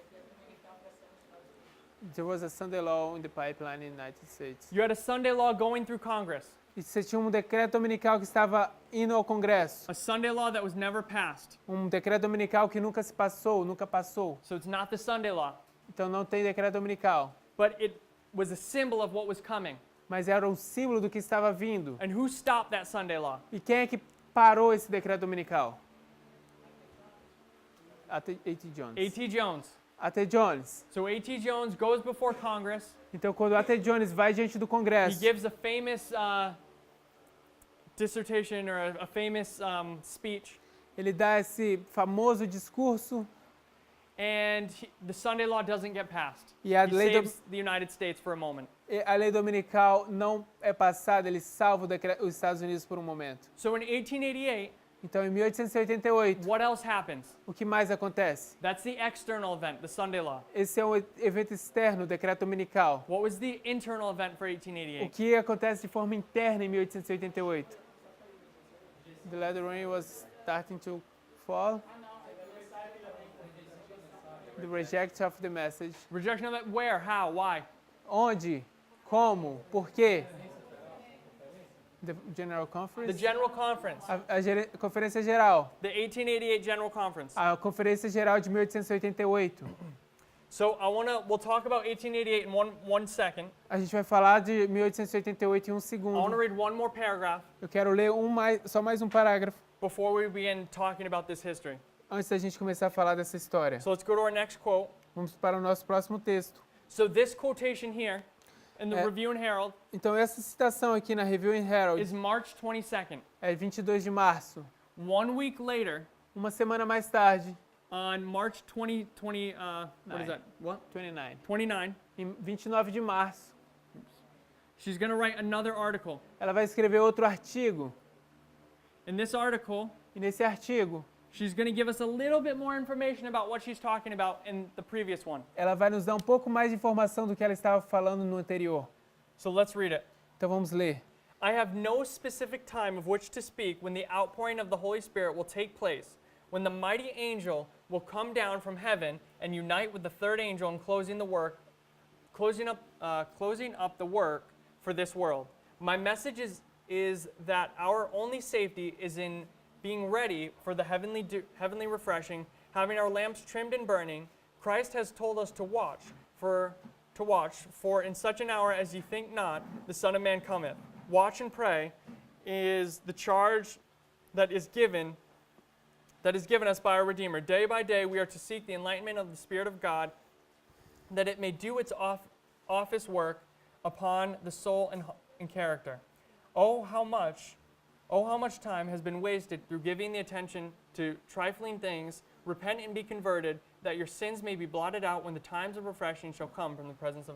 There was a Sunday law in the pipeline in the United States. You had a Sunday law going through Congress. E você tinha um decreto dominical que estava indo ao Congresso. A Sunday law that was never passed. Um decreto dominical que nunca se passou, nunca passou. So it's not the Sunday law. Então não tem decreto dominical. But it was a symbol of what was coming. Mas era um símbolo do que estava vindo. And who stopped that Sunday law? E quem é que parou esse decreto dominical? A.T. Jones. A.T. Jones. A.T. Jones. So A.T. Jones goes before Congress. Então, quando A.T. Jones vai diante do He Congresso, gives a famous dissertation or a famous speech. ele dá esse famoso discurso the Sunday law doesn't get passed. E a He lei, saves the United States for a moment. a lei dominical não é passada, ele salva os Estados Unidos por um momento. So in 1888, Então, em 1888, what else happens? o que mais acontece? That's the external event, the Sunday law. Esse é um evento externo, o decreto dominical. What was the internal event for O 1888? que acontece de forma interna em 1888? The letter rain was starting to fall. The rejection of the message. Rejection of it, where, how, why? Onde? Como? Por quê? The General The Conference? General Conference. A Conferência Geral. The 1888 General Conference. A Conferência Geral de 1888. So we'll talk about 1888 in one second. A gente vai falar de 1888 em um I want to segundo. read one more paragraph Eu quero ler só mais um parágrafo before we begin talking about this history. antes da gente começar a falar dessa história. So let's go to our next quote. Vamos para o nosso próximo texto. So this quotation here in the Review and Herald Então, essa citação aqui na Review and Herald is March 22nd. é 22 de março. 1 week later, Uma semana mais tarde, on March 20, what is that? What? 29. 29, Em 29 de março, she's going to write another article. ela vai escrever outro artigo. In this article, E nesse artigo, she's going to give us a little bit more information about what she's talking about in the previous one. ela vai nos dar um pouco mais de informação do que ela estava falando no anterior. So let's read it. Então vamos ler. I have no specific time of which to speak when the outpouring of the Holy Spirit will take place, when the mighty angel will come down from heaven and unite with the third angel in closing up the work for this world. My message is that our only safety is in being ready for the heavenly refreshing, having our lamps trimmed and burning. Christ has told us to watch, for in such an hour as ye think not, the Son of Man cometh. Watch and pray is the charge that is given us by our Redeemer. Day by day we are to seek the enlightenment of the Spirit of God, that it may do its office work upon the soul and character. Oh, how much time has been wasted through giving the attention to trifling things. Repent and be converted, that your sins may be blotted out when the times of refreshing shall come from the presence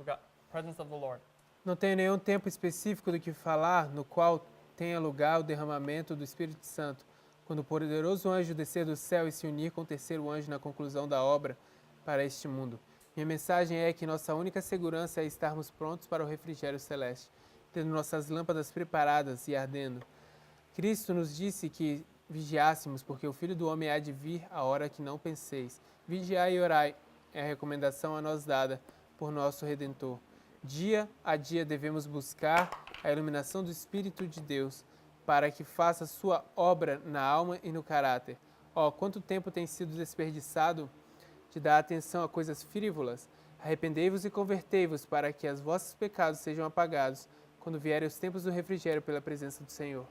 of the Lord. Não tenho nenhum tempo específico do que falar, no qual tenha lugar o derramamento do Espírito Santo, quando o poderoso anjo descer do céu e se unir com o terceiro anjo na conclusão da obra para este mundo. Minha mensagem é que nossa única segurança é estarmos prontos para o refrigério celeste, tendo nossas lâmpadas preparadas e ardendo. Cristo nos disse que vigiássemos, porque o Filho do Homem há de vir a hora que não penseis. Vigiai e orai é a recomendação a nós dada por nosso Redentor. Dia a dia devemos buscar a iluminação do Espírito de Deus, para que faça sua obra na alma e no caráter. Oh, quanto tempo tem sido desperdiçado de dar atenção a coisas frívolas. Arrependei-vos e convertei-vos, para que os vossos pecados sejam apagados, quando vierem os tempos do refrigério pela presença do Senhor.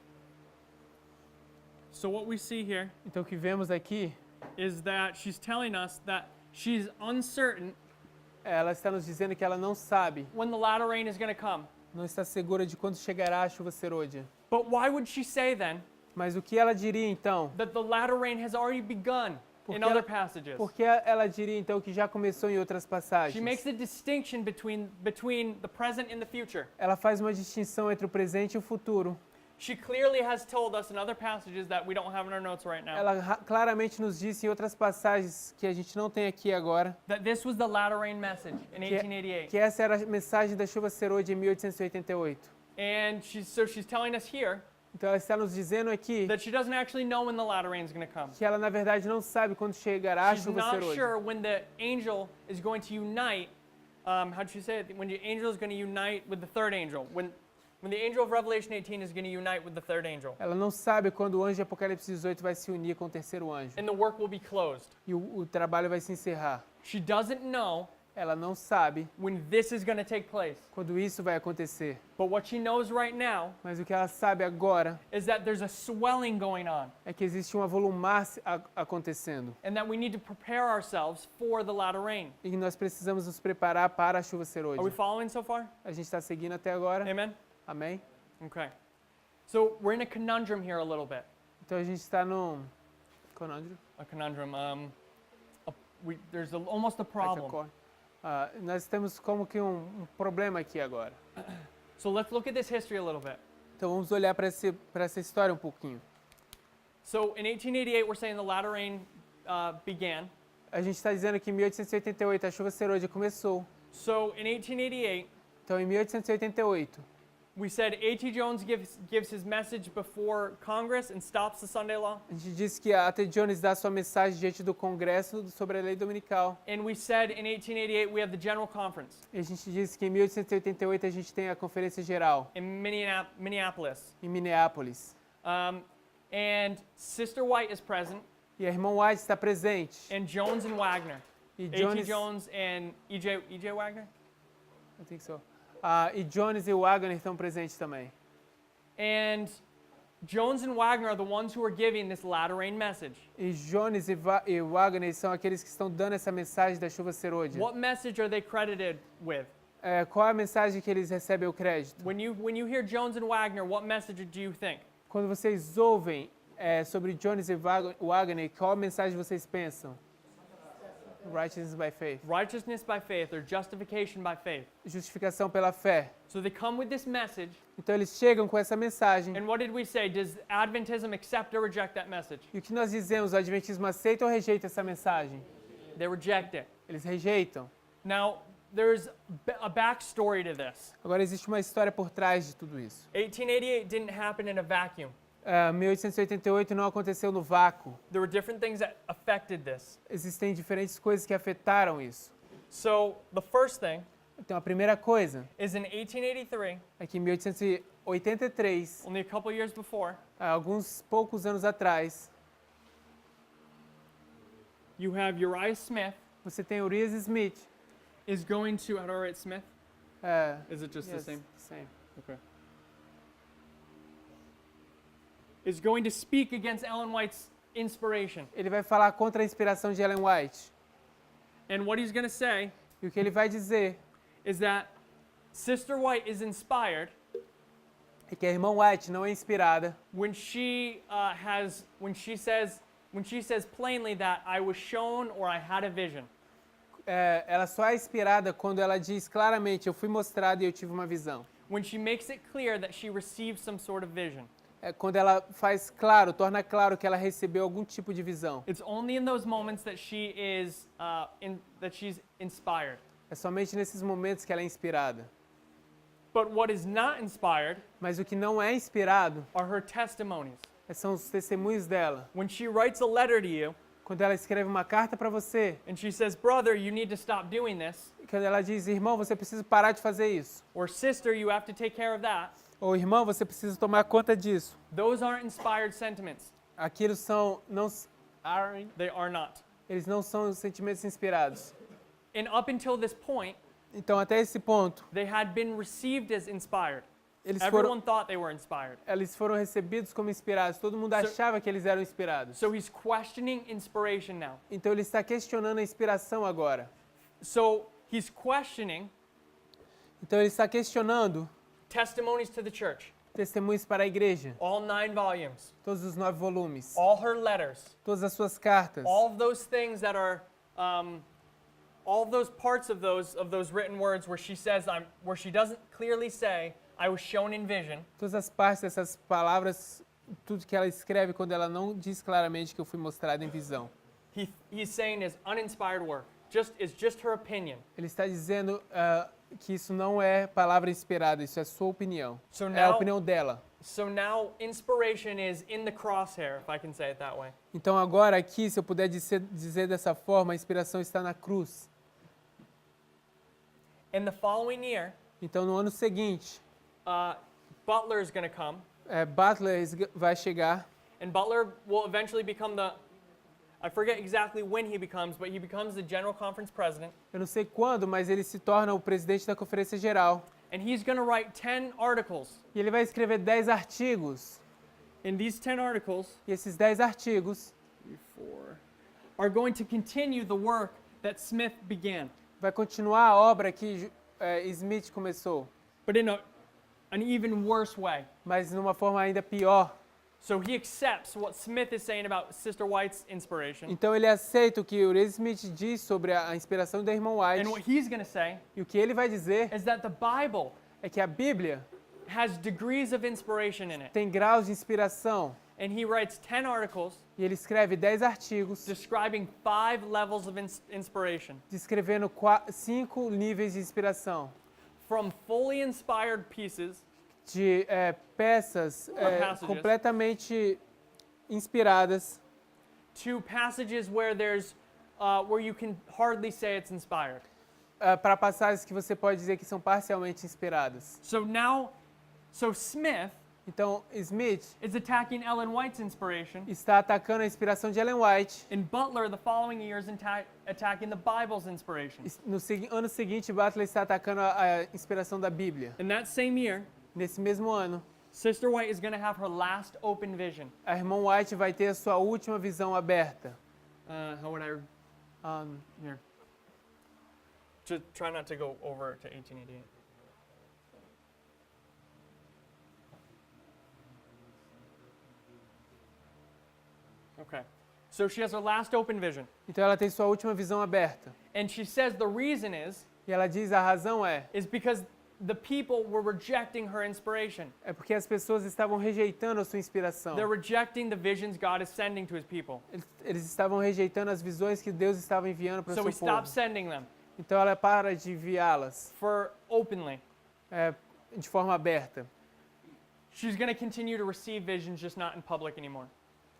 So what we see here Então, o que vemos aqui, is that she's telling us that she's uncertain ela está nos dizendo que ela não sabe, when the latter rain is going to come. não está segura de quando chegará a chuva serôdia. But why would she say then Mas o que ela diria então? that the latter rain has already begun in other passages? Porque ela diria então que já começou em outras She passagens. makes a distinction between the present and the future. Ela faz uma distinção entre o presente e o futuro. She clearly has told us in other passages that we don't have in our notes right now Ela claramente nos disse em outras passagens que a gente não tem aqui agora, that this was the latter rain message in 1888. que essa era a mensagem da chuva serôdia em 1888. And she's telling us here Então ela está nos dizendo aqui that she doesn't actually know when the latter rain is going to come. que ela na verdade não sabe quando chegará a She's chuva not serôdia. sure when the angel is going to unite. How did she say it? When the angel is going to unite with the third angel. When the angel of Revelation 18 is going to unite with the third angel. Ela não sabe quando o anjo de Apocalipse 18 vai se unir com o terceiro anjo. And the work will be closed. E o trabalho vai se encerrar. She doesn't know Ela não sabe when this is going to take place. quando isso vai acontecer. But what she knows right now Mas o que ela sabe agora is that there's a swelling going on é que existe um avolumar acontecendo. and that we need to prepare ourselves for the latter rain. E que nós precisamos nos preparar para a chuva Are we serôdia. following so far? A gente está seguindo até agora. Amen? Amém? Okay. So we're in a conundrum here a little bit. Então a gente está num conundrum. A conundrum. there's almost a problem. Nós temos como que um problema aqui agora. So let's look at this history a little bit. Então vamos olhar para essa história um pouquinho. So in 1888, we're saying the latter rain began. A gente está dizendo que em 1888 a chuva serôdia começou. So in 1888, Então em 1888 we said A.T. Jones gives his message before Congress and stops the Sunday law. a gente disse que a A.T. Jones dá sua mensagem diante do Congresso sobre a lei dominical. And we said in 1888 we have the General Conference E a gente disse que em 1888 a gente tem a Conferência Geral in Minneapolis. em Minneapolis. And Sister White is present, E a irmã White está presente. and Jones and Wagner. E A.T. Jones, Jones and E.J. Wagner. I think so. E Jones e Wagner estão presentes também. And Jones and Wagner are the ones who are giving this latter rain message. E Jones e Wagner são aqueles que estão dando essa mensagem da chuva serôdia. What message are they credited with? Qual é a mensagem que eles recebem o crédito? When you hear Jones and Wagner, what message do you think? Quando vocês ouvem sobre Jones e Wagner, qual a mensagem vocês pensam? Righteousness by faith. Righteousness by faith, or justification by faith. Justificação pela fé. So they come with this message, Então eles chegam com essa mensagem. and what did we say? Does Adventism accept or reject that message? E o que nós dizemos? O Adventismo aceita ou rejeita essa mensagem? They reject it. Eles rejeitam. Now, there's a backstory to this. Agora existe uma história por trás de tudo isso. 1888 didn't happen in a vacuum. 1888 não aconteceu no vácuo. There were different things that affected this. Existem diferentes coisas que afetaram isso. So the first thing Então a primeira coisa is in 1883, é que em 1883, only a couple years before, alguns poucos anos atrás, you have Uriah Smith você tem Urias Smith. is going to, how do I write Smith? Is it just the Yes, same? same. Okay. Is going to speak against Ellen White's inspiration. Ele vai falar contra a inspiração de Ellen White. And what he's going to say E o que ele vai dizer is that Sister White is inspired é que a irmã White não é inspirada when she says plainly that I was shown or I had a vision. ela só é inspirada quando ela diz claramente, eu fui mostrada e eu tive uma visão. When she makes it clear that she received some sort of vision. Quando ela faz claro, torna claro que ela recebeu algum tipo de visão. It's only in those moments that she's inspired. É somente nesses momentos que ela é inspirada. But what is not inspired Mas o que não é inspirado are her testimonies. são os testemunhos dela. When she writes a letter to you Quando ela escreve uma carta para você, and she says, "Brother, you need to stop doing this," quando ela diz, irmão, você precisa parar de fazer isso. or "Sister, you have to take care of that," Ou irmão, você precisa tomar conta disso. those aren't inspired sentiments. Aquilo são They are not. eles não são sentimentos inspirados. And up until this point, Então até esse ponto, they had been received as inspired. eles Everyone thought they were inspired. foram recebidos como inspirados. Todo mundo achava que eles eram inspirados. So he's questioning inspiration now. Então ele está questionando a inspiração agora. So he's questioning Então ele está questionando testimonies to the church, testemunhos para a igreja. all 9 volumes, Todos os 9 volumes. all her letters, Todas as suas cartas. all of those things that are, all of those parts of those written words where where she doesn't clearly say, "I was shown in vision." Todas as partes dessas palavras, tudo que ela escreve quando ela não diz claramente que eu fui mostrado em visão. He's saying is uninspired work. It's just her opinion. Ele está dizendo que isso não é palavra inspirada, isso é sua opinião. So É a now, opinião dela. so now inspiration is in the crosshair, if I can say it that way. Então agora aqui, se eu puder dizer dessa forma, a inspiração está na cruz. In the following year, Então no ano seguinte, Butler is going to come, Butler vai chegar. and Butler will eventually become I forget exactly when he becomes, but he becomes the General Conference president. Eu não sei quando, mas ele se torna o presidente da Conferência Geral. And he's going to write 10 articles. E ele vai escrever 10 artigos. And these 10 articles E esses 10 artigos are going to continue the work that Smith began, vai continuar a obra que Smith começou, but in an even worse way. mas numa forma ainda pior. So he accepts what Smith is saying about Sister White's inspiration. Então ele aceita o que o Smith diz sobre a inspiração da irmã And White. what he's going to say E o que ele vai dizer is that the Bible é que a Bíblia has degrees of inspiration in it. tem graus de inspiração. And he writes 10 articles E ele escreve 10 artigos describing 5 levels of inspiration. descrevendo 5 níveis de inspiração. From fully inspired pieces De peças passages. completamente inspiradas to passages where where you can hardly say it's inspired. para passagens que você pode dizer que são parcialmente inspiradas. So Smith Então, Smith is attacking Ellen White's inspiration, está atacando a inspiração de Ellen White. and Butler the following years attacking the Bible's inspiration. No ano seguinte, Butler está atacando a inspiração da Bíblia. In that same year, Nesse mesmo ano, Sister White is going to have her last open vision. a irmã White vai ter a sua última visão aberta. How would I here? Just try not to go over to 1888. Okay. So she has her last open vision. Então ela tem sua última visão aberta. And she says the reason E ela diz a razão is because the people were rejecting her inspiration. é porque as pessoas estavam rejeitando a sua inspiração. They're rejecting the visions God is sending to his people. Eles estavam rejeitando as visões que Deus estava enviando para o So seu he stops povo. sending them Então ela para de enviá-las for openly. De forma aberta. She's going to continue to receive visions, just not in public anymore.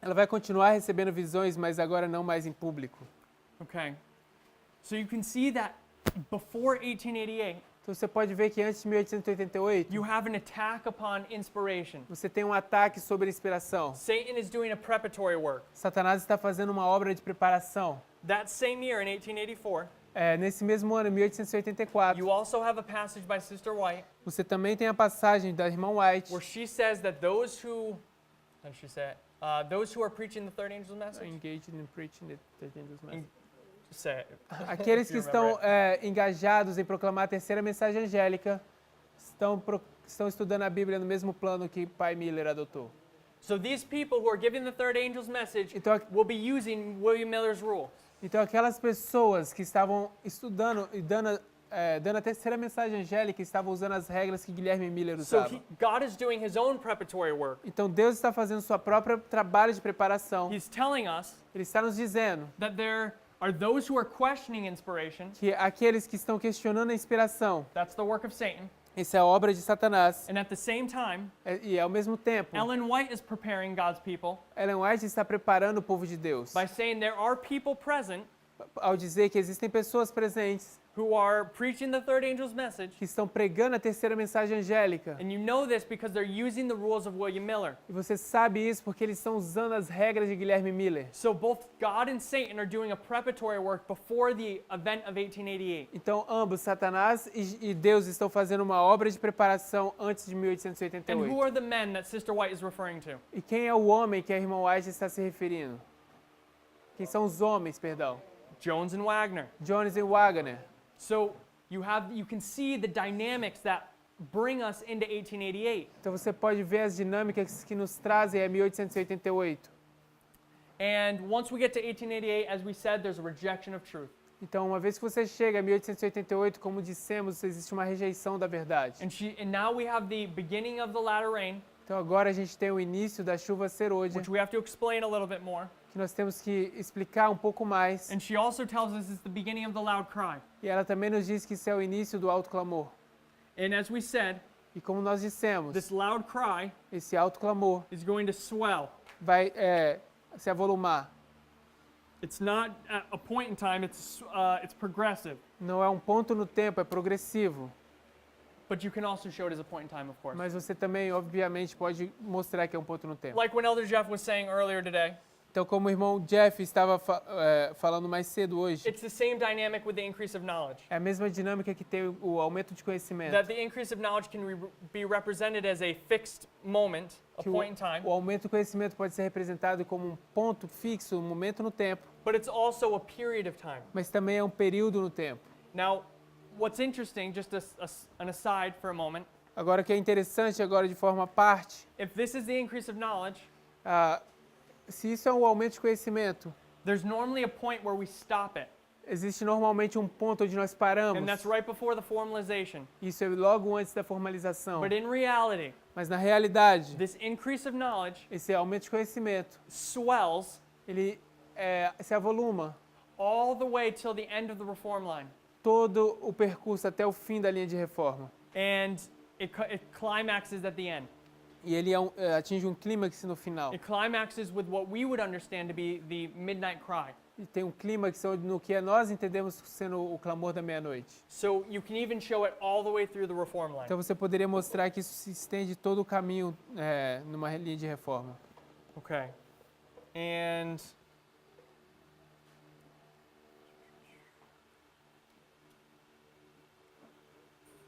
Ela vai continuar recebendo visões, mas agora não mais em público. Okay. So you can see that before 1888, Então você pode ver que antes de 1888, you have an attack upon inspiration. você tem um ataque sobre a inspiração. Satan is doing a preparatory work. Satanás está fazendo uma obra de preparação. That same year, in 1884, Nesse mesmo ano, em 1884, you also have a passage by Sister White você também tem a passagem da irmã White, where she says that those who, how does she say it? Those who are preaching the third angel's message. engaged in preaching the third angel's message. Just say it. Aqueles que If you remember estão engajados em proclamar a terceira mensagem angélica estão estudando a Bíblia no mesmo plano que Pai Miller adotou. So these people who are giving the third angel's message Então, will be using William Miller's rule. então aquelas pessoas que estavam estudando e dando a terceira mensagem angélica estavam usando as regras que Guilherme Miller So usava. God is doing his own preparatory work. Então Deus está fazendo sua própria trabalho de preparação. He's telling us Ele está nos dizendo that there are those who are questioning inspiration. que aqueles que estão questionando a inspiração, That's the work of Satan. isso é a obra de Satanás. And at the same time, E ao mesmo tempo, Ellen White is preparing God's people Ellen White está preparando o povo de Deus by saying there are people present ao dizer que existem pessoas presentes who are preaching the third angel's message. que estão pregando a terceira mensagem angélica. And you know this because they're using the rules of William Miller. E você sabe isso porque eles estão usando as regras de Guilherme Miller. So both God and Satan are doing a preparatory work before the event of 1888. Então ambos, Satanás e Deus, estão fazendo uma obra de preparação antes de And who 1888. are the men that Sister White is referring to? E quem é o homem que a irmã White está se referindo? Quem são os homens, perdão? Jones and Wagner. Jones e Wagner. So you can see the dynamics that bring us into 1888. Então você pode ver as dinâmicas que nos trazem a 1888. And once we get to 1888, as we said, there's a rejection of truth. Então, uma vez que você chega a 1888, como dissemos, existe uma rejeição da verdade. And now we have the beginning of the latter rain, Então agora a gente tem o início da chuva serôdia, which we have to explain a little bit more. que nós temos que explicar um pouco mais. And she also tells us it's the beginning of the loud cry. E ela também nos diz que isso é o início do alto clamor. And as we said, E como nós dissemos, this loud cry esse alto clamor is going to swell. vai se avolumar. It's not at a point in time, it's progressive. Não é um ponto no tempo, é progressivo. But you can also show it as a point in time, of course. Mas você também, obviamente, pode mostrar que é um ponto no tempo. Like when Elder Jeff was saying earlier today, Então, como o irmão Jeff estava falando mais cedo hoje, it's the same dynamic with the increase of knowledge. é a mesma dinâmica que tem o aumento de conhecimento. That the increase of knowledge can be represented as a fixed moment, a Que point in time, o aumento do conhecimento pode ser representado como um ponto fixo, um momento no tempo, but it's also a period of time. mas também é um período no tempo. Now, what's interesting, just an aside for a moment, Agora, o que é interessante agora de forma à parte, if this is the increase of knowledge, Se isso é um aumento de conhecimento, there's normally a point where we stop it. existe normalmente um ponto onde nós paramos. And that's right before the formalization. Isso é logo antes da formalização. But in reality, Mas na realidade, this increase of knowledge esse aumento de conhecimento, swells ele se avoluma all the way till the end of the reform line. todo o percurso até o fim da linha de reforma. And it climaxes at the end. E ele atinge um clímax no final. It climaxes with what we would understand to be the midnight cry. E tem um clímax no que nós entendemos sendo o clamor da meia-noite. So you can even show it all the way through the reform line. Então você poderia mostrar que isso se estende todo o caminho numa linha de reforma. Okay. And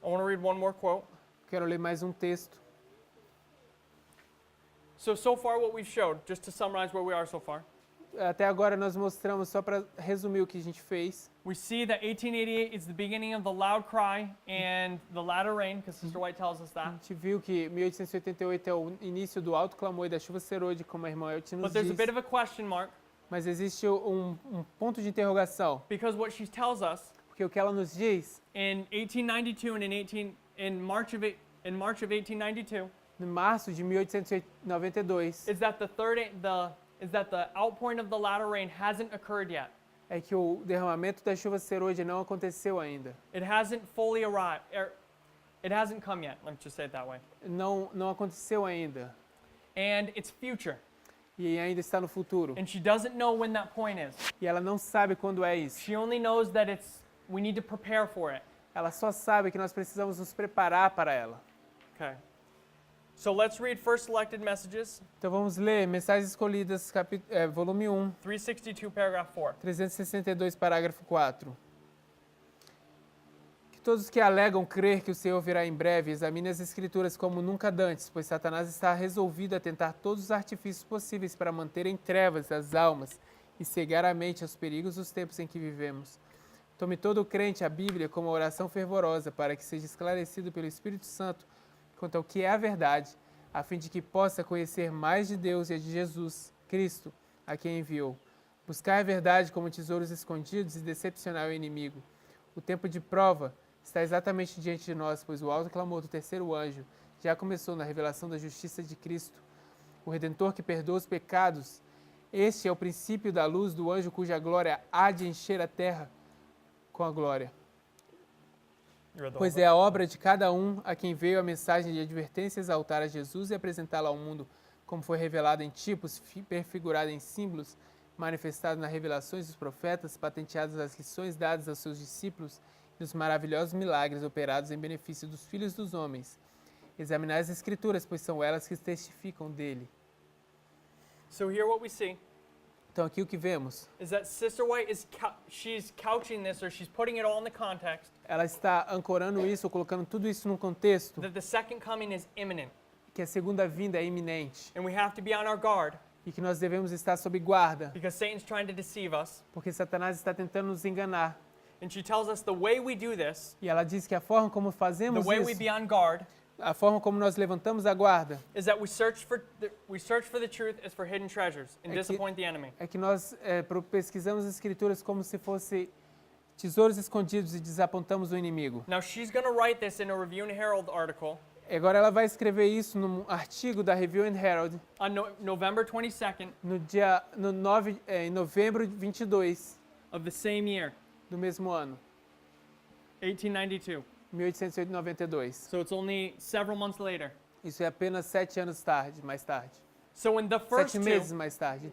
I want to read one more quote. Quero ler mais um texto. So far what we've showed, just to summarize where we are so far, Até agora nós mostramos, só para resumir o que a gente fez, we see that 1888 is the beginning of the loud cry and the latter rain, because Sister White tells us a that. gente viu que 1888 é o início do alto clamor e da chuva serôdia, como a irmã Elton nos But there's a diz, bit of a question mark, mas existe um ponto de interrogação, because what she tells us porque o que ela nos diz, in 1892 and in March of 1892, em março de 1892, is that the outpouring of the latter rain hasn't occurred yet. é que o derramamento da chuva serôdia não aconteceu ainda. It hasn't fully arrived. It hasn't come yet. Let me just say it that way. Não aconteceu ainda. And it's future. E ainda está no futuro. And she doesn't know when that point is. E ela não sabe quando é isso. She only knows that we need to prepare for it. Ela só sabe que nós precisamos nos preparar para ela. Okay. So let's read First Selected Messages, Então vamos ler Mensagens Escolhidas, volume 1, 362, paragraph 4. 362, parágrafo 4. Que todos os que alegam crer que o Senhor virá em breve examinem as Escrituras como nunca dantes, pois Satanás está resolvido a tentar todos os artifícios possíveis para manter em trevas as almas e cegar a mente aos perigos dos tempos em que vivemos. Tome todo o crente a Bíblia como uma oração fervorosa para que seja esclarecido pelo Espírito Santo quanto ao que é a verdade, a fim de que possa conhecer mais de Deus e de Jesus, Cristo, a quem enviou. Buscar a verdade como tesouros escondidos e decepcionar o inimigo. O tempo de prova está exatamente diante de nós, pois o alto clamor do terceiro anjo já começou na revelação da justiça de Cristo, o Redentor que perdoa os pecados. Este é o princípio da luz do anjo cuja glória há de encher a terra com a glória. Pois é a obra de cada um a quem veio a mensagem de advertência exaltar a Jesus e apresentá-lo ao mundo, como foi revelado em tipos, perfigurado em símbolos, manifestado nas revelações dos profetas, patenteadas nas lições dadas aos seus discípulos e nos maravilhosos milagres operados em benefício dos filhos dos homens. Examinai as Escrituras, pois são elas que testificam dele. So here what we see Então aqui o que vemos, is that Sister White she's couching this, or she's putting it all in the context ela está ancorando isso, colocando tudo isso num contexto, that the second coming is imminent, que a segunda vinda é iminente and we have to be on our guard e que nós devemos estar sob guarda, because Satan's trying to deceive us. porque Satanás está tentando nos enganar. And she tells us the way we do this, E ela diz que a forma como the fazemos way we isso, be on guard, a forma como nós levantamos a guarda, is that we search for the truth as for hidden treasures and É que- disappoint the enemy. é que nós pesquisamos as Escrituras como se fossem tesouros escondidos e desapontamos o inimigo. Now she's going to write this in a Review and Herald article Agora ela vai escrever isso num artigo da Review and Herald on November 22nd em novembro 22 of the same year, do mesmo ano, 1892. 1892. So it's only several months later. Isso é apenas 7 anos mais tarde. So in the first 7 meses mais tarde.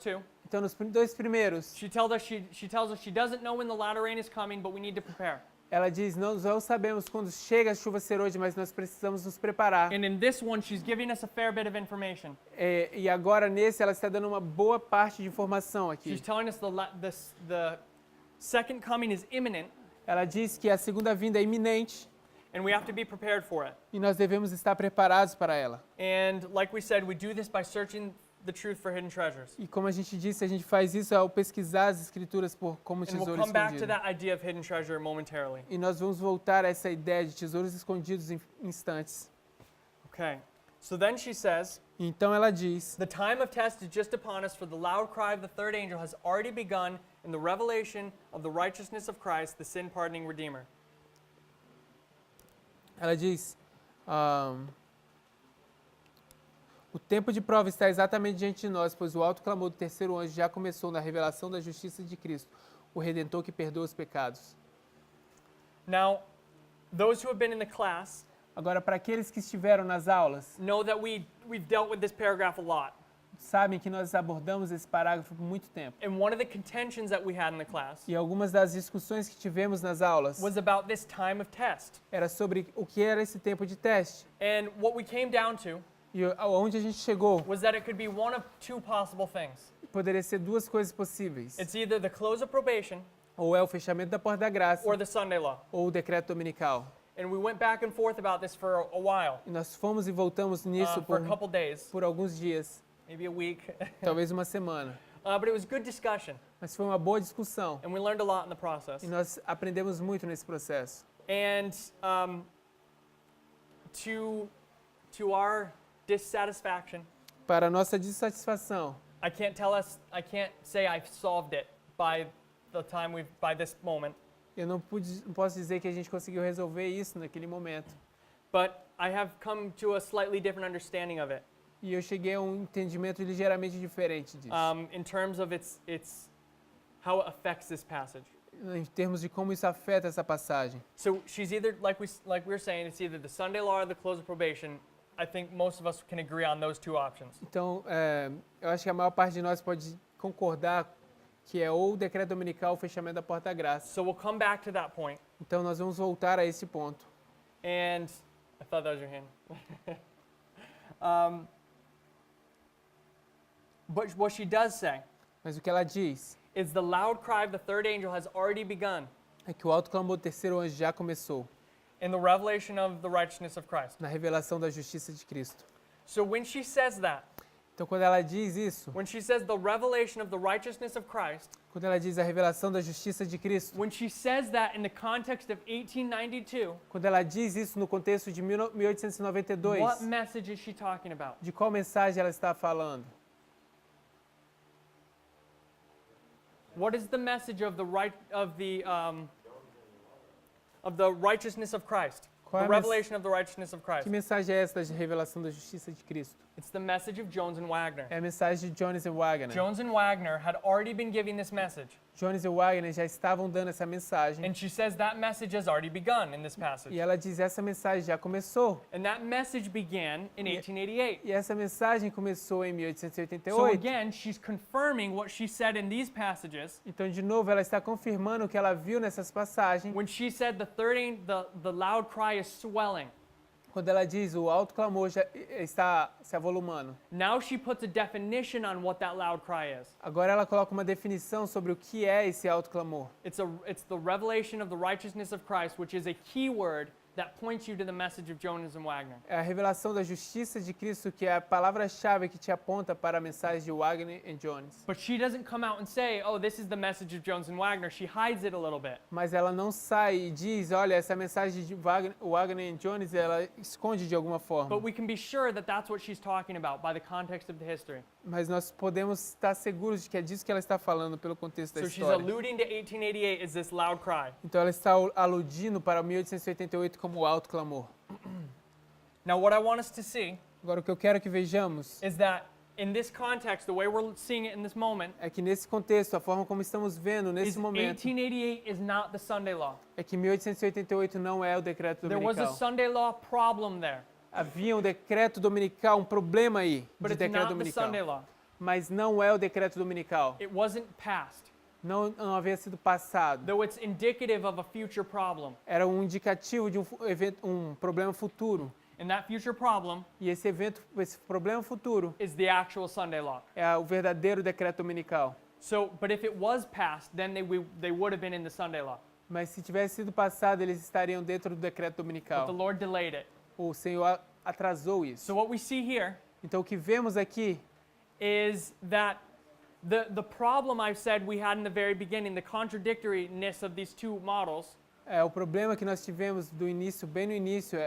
two, Então nos dois primeiros, she tells us she doesn't know when the latter rain is coming, but we need to prepare. ela diz, nós não sabemos quando chega a chuva serôdia, mas nós precisamos nos preparar. And in this one, she's giving us a fair bit of information. E agora nesse ela está dando uma boa parte de informação aqui. She's telling us the second coming is imminent, Ela diz que a segunda vinda é iminente and we have to be prepared for it. e nós devemos estar preparados para ela. And like we said, we do this by searching the truth for hidden treasures. E como a gente disse, a gente faz isso ao pesquisar as Escrituras como And we'll tesouro come back to escondido. that idea of hidden treasure momentarily. E nós vamos voltar a essa ideia de tesouros escondidos em instantes. Okay. So then she says, Então ela diz: the time of test is just upon us, for the loud cry of the third angel has already begun in the revelation of the righteousness of Christ, the sin-pardoning Redeemer. Ela diz, o tempo de prova está exatamente diante de nós, pois o alto clamor do terceiro anjo já começou na revelação da justiça de Cristo, o Redentor que perdoa os pecados. Now, those who have been in the class Agora, para aqueles que estiveram nas aulas, know that we've dealt with this paragraph a lot. sabem que nós abordamos esse parágrafo por muito tempo. And one of the contentions that we had in the class E algumas das discussões que tivemos nas aulas was about this time of test. era sobre o que era esse tempo de teste. And what we came down to E aonde a gente chegou, was that it could be one of two possible things. poderia ser duas coisas possíveis. It's either the close of probation Ou é o fechamento da porta da graça, or the Sunday law. ou o decreto dominical. And we went back and forth about this for a while, E nós fomos e voltamos nisso for a couple days, por alguns dias, maybe a week. talvez uma semana. But it was good discussion, Mas foi uma boa discussão. and we learned a lot in the process. E nós aprendemos muito nesse processo. And to our dissatisfaction, Para a nossa dissatisfação, I can't say I've solved it by this moment, eu não posso dizer que a gente conseguiu resolver isso naquele momento. but I have come to a slightly different understanding of it, E eu cheguei a um entendimento ligeiramente diferente disso. in terms of its how it affects this passage. Em termos de como isso afeta essa passagem. So she's either, like we were saying, it's either the Sunday law or the close of probation. I think most of us can agree on those two options. Então, eu acho que a maior parte de nós pode concordar que é ou o decreto dominical ou o fechamento da porta da graça. So we'll come back to that point. Então, nós vamos voltar a esse ponto. And I thought that was your hand. But what she does say Mas o que ela diz is the loud cry of the third angel has already begun é que o alto clamor do terceiro anjo já começou in the revelation of the righteousness of Christ. na revelação da justiça de Cristo. So when she says that, Então, quando ela diz isso, when she says the revelation of the righteousness of Christ, quando ela diz a revelação da justiça de Cristo, when she says that in the context of 1892, quando ela diz isso no contexto de 1892, what message is she talking about? de qual mensagem ela está falando? What is the message of the righteousness of Christ? Qual The é a revelation of the righteousness of Christ. Que mensagem é essa da revelação da justiça de Cristo? It's the message of Jones and Wagner. É a mensagem de Jones e Wagner. Jones and Wagner had already been giving this message. Jones e Wagner já estavam dando essa mensagem. And she says that message has already begun in this passage. E ela diz, essa mensagem já começou. And that message began in 1888. E essa mensagem começou em So 1888. again, she's confirming what she said in these passages Então, de novo, ela está confirmando o que ela viu nessas passagens. when she said the loud cry is swelling. Quando ela diz, o alto clamor já está se avolumando. Now she puts a definition on what that loud cry is. Agora ela coloca uma definição sobre o que é esse alto clamor. It's the revelation of the righteousness of Christ, which is a key word that points you to the message of Jones and Wagner. É a revelação da justiça de Cristo, que é a palavra-chave que te aponta para a mensagem de Wagner e Jones. But she doesn't come out and say, oh, this is the message of Jones and Wagner. She hides it a little bit. Mas ela não sai e diz, olha, essa mensagem de Wagner e Jones, ela esconde de alguma forma. But we can be sure that that's what she's talking about by the context of the history. Mas nós podemos estar seguros de que é disso que ela está falando pelo contexto da So she's história. alluding to 1888 as this loud cry. Então ela está aludindo para 1888 como alto clamor. Now what I want us to see Agora o que eu quero que vejamos is that in this context, the way we're seeing it in this moment, é que nesse contexto, a forma como estamos vendo is nesse momento, 1888 is not the Sunday law. é que 1888 não é o decreto There was a dominical. Sunday law problem there, Havia um decreto dominical, um problema aí but de it's decreto not the dominical. Sunday law. Mas não é o decreto dominical. It wasn't passed, Não havia sido passado. though it's indicative of a future problem. Era um indicativo de um problema futuro. And that future problem E esse problema futuro is the actual Sunday law. é o verdadeiro decreto dominical. So, but if it was passed, then they would have been in the Sunday law. Mas se tivesse sido passado, eles estariam dentro do decreto But the dominical. Lord delayed it. O Senhor atrasou isso. So what we see here Então o que vemos aqui is that the problem I've said we had in the very beginning, the contradictoriness of these two models, o problema que nós tivemos do início, bem no início,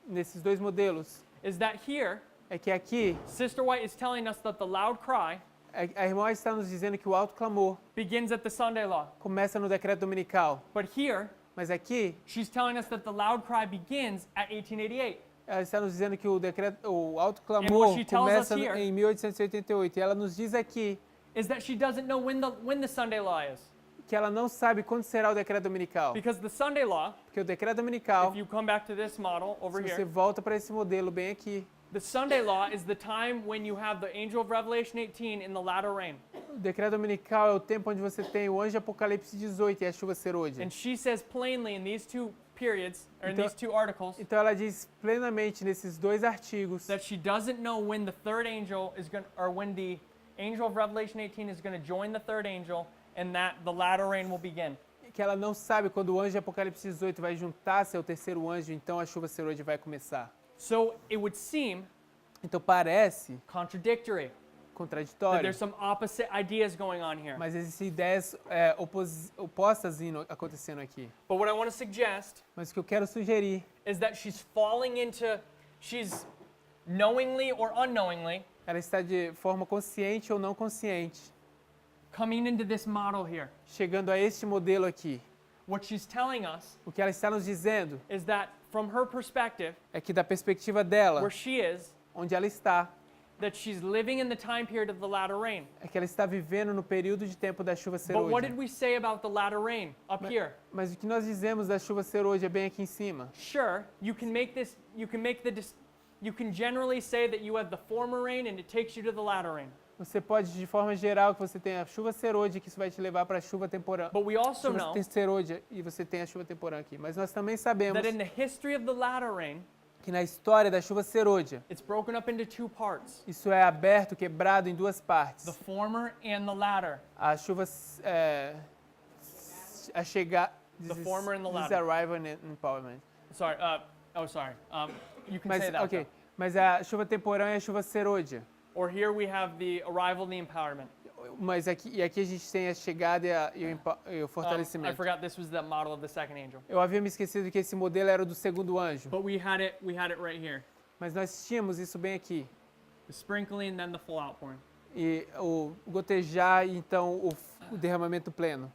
nesses dois modelos, is that here, é que aqui Sister White is telling us that the loud cry a irmã está nos dizendo que o alto clamor begins at the Sunday law. começa no decreto dominical. But here, Mas aqui she's telling us that the loud cry begins at 1888. ela está nos dizendo que o alto And clamor what she tells us começa here em 1888. E ela nos diz aqui is that she doesn't know when the Sunday law is. que ela não sabe quando será o decreto dominical. Because the Sunday law, Porque o decreto dominical, if you come back to this model over se você here, volta para esse modelo bem aqui, the Sunday law is the time when you have the angel of Revelation 18 in the latter rain. o decreto dominical é o tempo onde você tem o anjo de Apocalipse 18 e a chuva serôdia. And she says plainly in these two periods, or in Então- these two articles, Então ela diz plenamente nesses dois artigos that she doesn't know when the third angel is going, or when the angel of Revelation 18 is going to join the third angel, and that the latter rain will begin. que ela não sabe quando o anjo de Apocalipse 18 vai juntar-se ao terceiro anjo, então a chuva serôdia vai começar. So it would seem Então parece contradictory that contraditório, there's some opposite ideas going on here. mas existem ideias opostas acontecendo aqui. But what I want to suggest Mas o que eu quero sugerir is that she's knowingly or unknowingly ela está de forma consciente ou não consciente, coming into this model here. chegando a este modelo aqui. What she's telling us O que ela está nos dizendo is that from her perspective, é que da perspectiva dela, where she is, onde ela está, that she's living in the time period of the latter rain. é que ela está vivendo no período de tempo da chuva But what did serôdia. we say about the latter rain up here? Mas o que nós dizemos da chuva serôdia bem aqui em cima? Sure, you can generally say that you have the former rain and it takes you to the latter rain. Você pode, de forma geral, que você tem a chuva serôdia, que isso vai te levar para a chuva temporã. But we also Chuva know tem serôdia e você tem a chuva temporã aqui. Mas nós também sabemos that in the history of the latter rain, que na história da chuva serôdia, it's broken up into two parts, isso é aberto, quebrado em duas partes. the former and the latter. A chuva, a chegar, The former and the latter. arrival and empowerment. Sorry, sorry. You can Mas, say that. ok, mas a chuva temporã é a chuva serôdia. Or here we have the arrival and the empowerment. Mas aqui a gente tem a chegada e o I fortalecimento. forgot this was the model of the second angel. Eu havia me esquecido que esse modelo era o do segundo anjo. But we had it right here. Mas nós tínhamos isso bem aqui. The sprinkling and then the full outpouring. E o gotejar e então o derramamento pleno.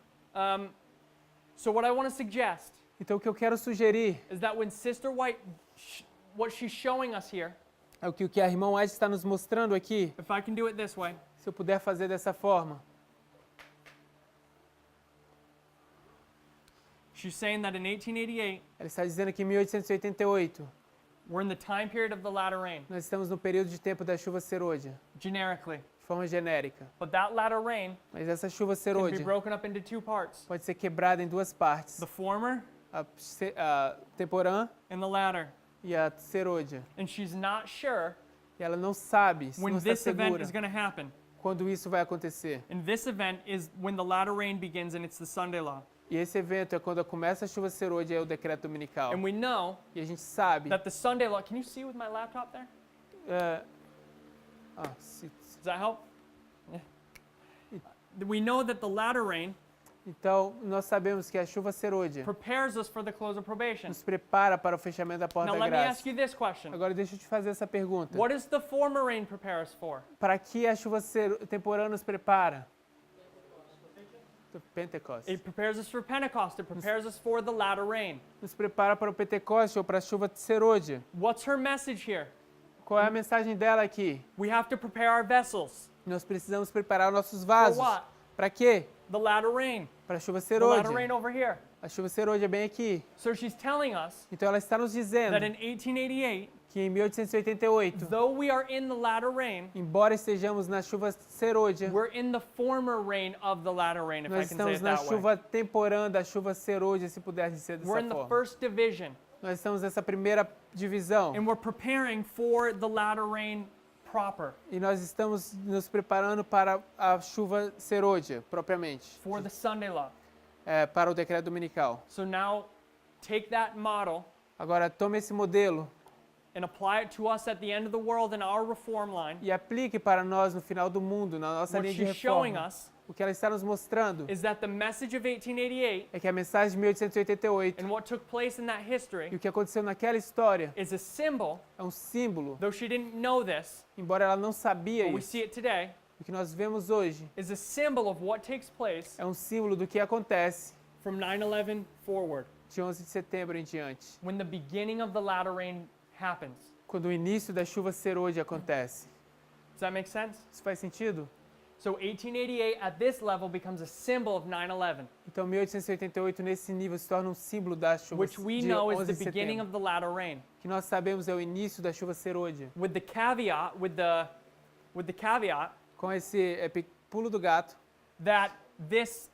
So what I want to suggest Então o que eu quero sugerir is that when Sister White, what she's showing us here, é o que a irmã White está nos mostrando aqui. if I can do it this way, Se eu puder fazer dessa forma. she's saying that in 1888, Ela está dizendo que em 1888 we're in the time period of the latter rain, nós estamos no período de tempo da chuva serôdia, generically. de forma genérica. But that latter rain Mas essa chuva can be serôdia broken up into two parts, pode ser quebrada em duas partes. the former A temporã and the latter. e a serôdia. And she's not sure E ela não sabe, when não está this event segura is going to happen. quando isso vai acontecer. And this event is when the latter rain begins and it's the Sunday law. E esse evento é quando começa a chuva serôdia, é o decreto dominical. And we know E a gente sabe... that the Sunday law, can you see with my laptop there? Does that help? Yeah. We know that the latter rain Então, nós sabemos que a chuva serôdia prepares us for the close of probation. nos prepara para o fechamento da porta Now da let me ask graça. you this question. Agora deixa eu te fazer essa pergunta. What does the former rain prepare us for? Para que a chuva temporã nos prepara? Pentecostes. It prepares us for Pentecost. It prepares us for the latter rain. Nos prepara para o Pentecoste ou para a chuva serôdia. What's her message here? Qual é a mensagem dela aqui? We have to prepare our vessels. Nós precisamos preparar nossos For vasos. what? Para quê? The latter rain. Para a chuva The latter rain serôdia. over here. A chuva serôdia é bem aqui. So she's telling us Então ela está nos dizendo that in 1888, que em 1888, though we are in the latter rain, embora estejamos na chuva serôdia, we're in the former rain of the latter rain, if I nós can say estamos it na that way. chuva temporã da chuva serôdia, se puder dizer We're dessa in the forma. first division, Nós estamos nessa primeira divisão and we're preparing for the latter rain proper, e nós estamos nos preparando para a chuva serôdia, propriamente, for the Sunday law. para o decreto dominical. So now, take that model Agora, tome esse modelo and apply it to us at the end of the world in our reform line. e aplique para nós no final do mundo, na nossa What linha de she's showing reforma. us O que ela está nos mostrando is that the message of 1888 é que a mensagem de 1888 and what took place in that e history o que aconteceu naquela história is a symbol, é um símbolo, though she didn't know this, embora ela não sabia but we isso. see it today, O que nós vemos hoje is a symbol of what takes place é um símbolo do que acontece from 9/11 forward, de 11 de setembro em diante, when the beginning of the latter rain happens. quando o início da chuva serôdia acontece. Does that make sense? Isso faz sentido? So 1888 at this level becomes a symbol of 9/11, Então 1888 nesse nível se torna um símbolo da chuva which we de know is 11 the de beginning setembro, of the latter rain. que nós sabemos é o início da chuva serôdia. With the caveat, with the caveat Com esse pulo do gato, that this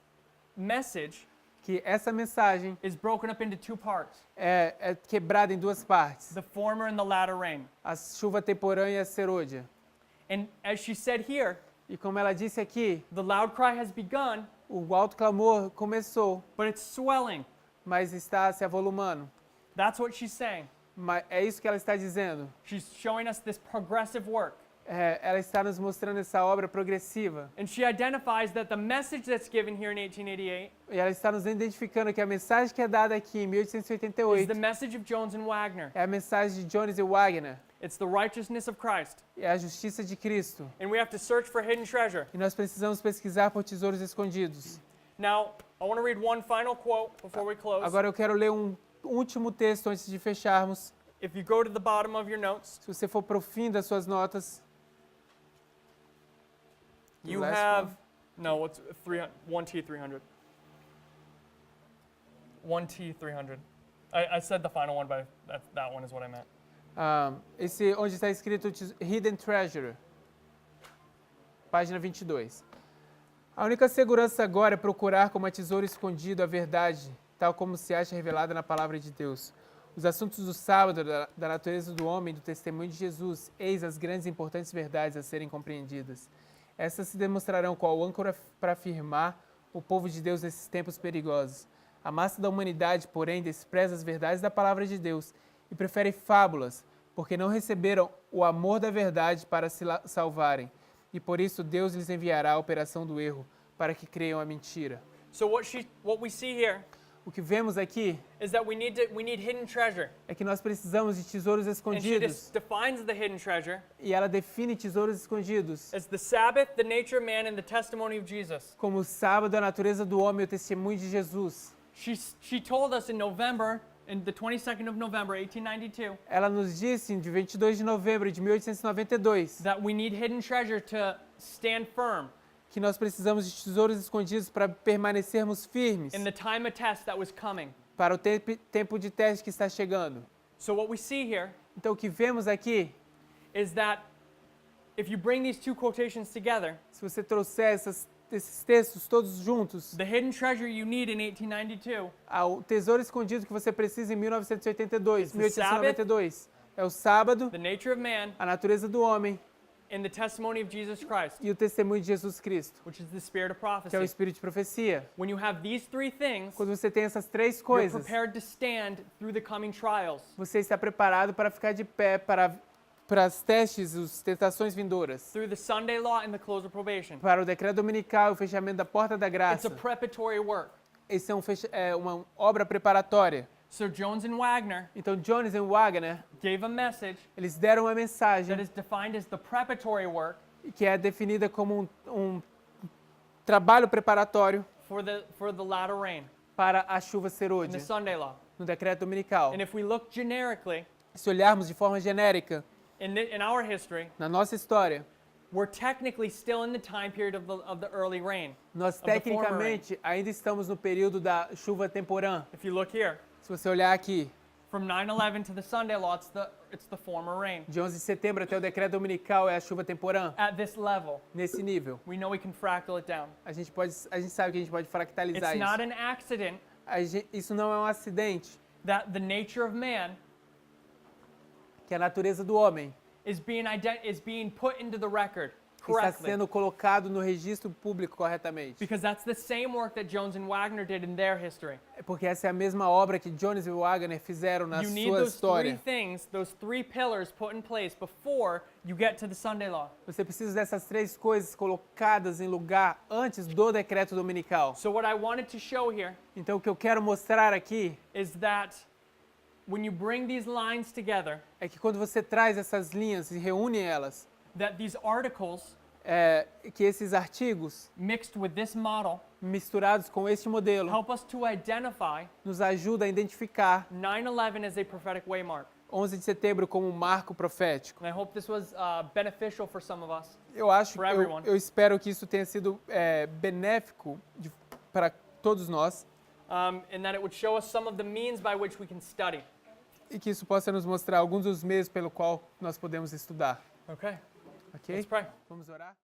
message que essa mensagem is broken up into two parts, é quebrada em duas partes, the former and the latter rain. a chuva temporã e a serôdia. And as she said here, E como ela disse aqui, the loud cry has begun, o alto clamor começou, but it's swelling. mas está se avolumando. That's what she's saying. Mas é isso que ela está dizendo. She's showing us this progressive work. Ela está nos mostrando essa obra progressiva. And she identifies that the message that's given here in 1888 E ela está nos identificando que a mensagem que é dada aqui em is 1888 the message of Jones and Wagner. é a mensagem de Jones e Wagner. It's the righteousness of Christ. É a justiça de Cristo. And we have to search for hidden treasure. E nós precisamos pesquisar por tesouros escondidos. Now, I want to read one final quote before we close. Agora eu quero ler um último texto antes de fecharmos. If you go to the bottom of your notes, Se você for para o fim das suas notas, you last have, no, what's 1T 300? 1T 300. I said the final one, but that one is what I meant. esse onde está escrito Hidden Treasure, página 22. A única segurança agora é procurar como a tesouro escondido a verdade, tal como se acha revelada na palavra de Deus. Os assuntos do sábado, da natureza do homem, do testemunho de Jesus, eis as grandes e importantes verdades a serem compreendidas. Essas se demonstrarão qual âncora para afirmar o povo de Deus nesses tempos perigosos. A massa da humanidade, porém, despreza as verdades da palavra de Deus e prefere fábulas, porque não receberam o amor da verdade para se salvarem. E por isso Deus lhes enviará a operação do erro, para que creiam a mentira. So what we see here O que vemos aqui is that we need hidden treasure. é que nós precisamos de tesouros And she escondidos. defines the hidden treasure E ela define tesouros escondidos as the Sabbath, the nature of man, and the testimony of Jesus. como o sábado, a natureza do homem e o testemunho de Jesus. She told us in November, in the 22nd of November, 1892, Ela nos disse, de 22 de novembro de 1892, that we need hidden treasure to stand firm que nós precisamos de tesouros escondidos para permanecermos firmes in the time of test that was coming. para o tempo de teste que está chegando. So what we see here Então, o que vemos aqui, is that if you bring these two quotations together, se você trouxer esses textos todos juntos, the hidden treasure you need in 1892 o tesouro escondido que você precisa em 1982, It's the Sabbath, 1892, é o sábado, the nature of man, a natureza do homem and the testimony of Jesus Christ, e o testemunho de Jesus Cristo, which is the spirit of que é o prophecy. espírito de profecia. When you have these three things, Quando você tem essas três you're coisas, prepared to stand through the coming trials. você está preparado para ficar de pé para as testes, as tentações vindouras, Through the Sunday law and the close of probation. para o decreto dominical e o fechamento da porta da It's graça. a preparatory work. Esse é uma obra preparatória. So Jones and Wagner Então, Jones e Wagner, gave a message eles deram uma mensagem that is defined as the preparatory work que é definida como um trabalho preparatório for the latter rain para a chuva in the serôdia, Sunday law. no decreto dominical. And if we look generically Se olharmos de forma genérica in our history, na nossa história, we're technically still in the time period of the early rain. nós the former tecnicamente ainda estamos no período da chuva temporã. If you look here, Se você olhar aqui, from 9/11 to the Sunday law, it's the former rain. de 11 de setembro até o decreto dominical é a chuva temporã. At this level, Nesse nível, we know we can fractal it down. a gente sabe que a gente pode fractalizar It's not isso. an accident Isso não é um acidente, that the nature of man que a natureza do homem is being put into the record. está correctly. sendo colocado no registro público corretamente. Because that's the same work that Jones and Wagner did in their history. Porque essa é a mesma obra que Jones e Wagner fizeram na You need sua those three história. things, those three pillars put in place before you get to the Sunday law. Você precisa dessas três coisas colocadas em lugar antes do decreto dominical. So what I wanted to show here Então, o que eu quero mostrar aqui is that when you bring these lines together, é que quando você traz essas linhas e reúne elas, that these articles que esses artigos mixed with this model misturados com este modelo help us to identify nos ajuda a identificar 9/11 as a prophetic waymark. 11 de setembro como um marco profético. And I hope this was beneficial for some of us. Eu everyone. eu espero que isso tenha sido benéfico para todos nós And that it would show us some of the means by which we can study. e que isso possa nos mostrar alguns dos meios pelo qual nós podemos estudar. Okay, Ok? let's pray. Vamos orar?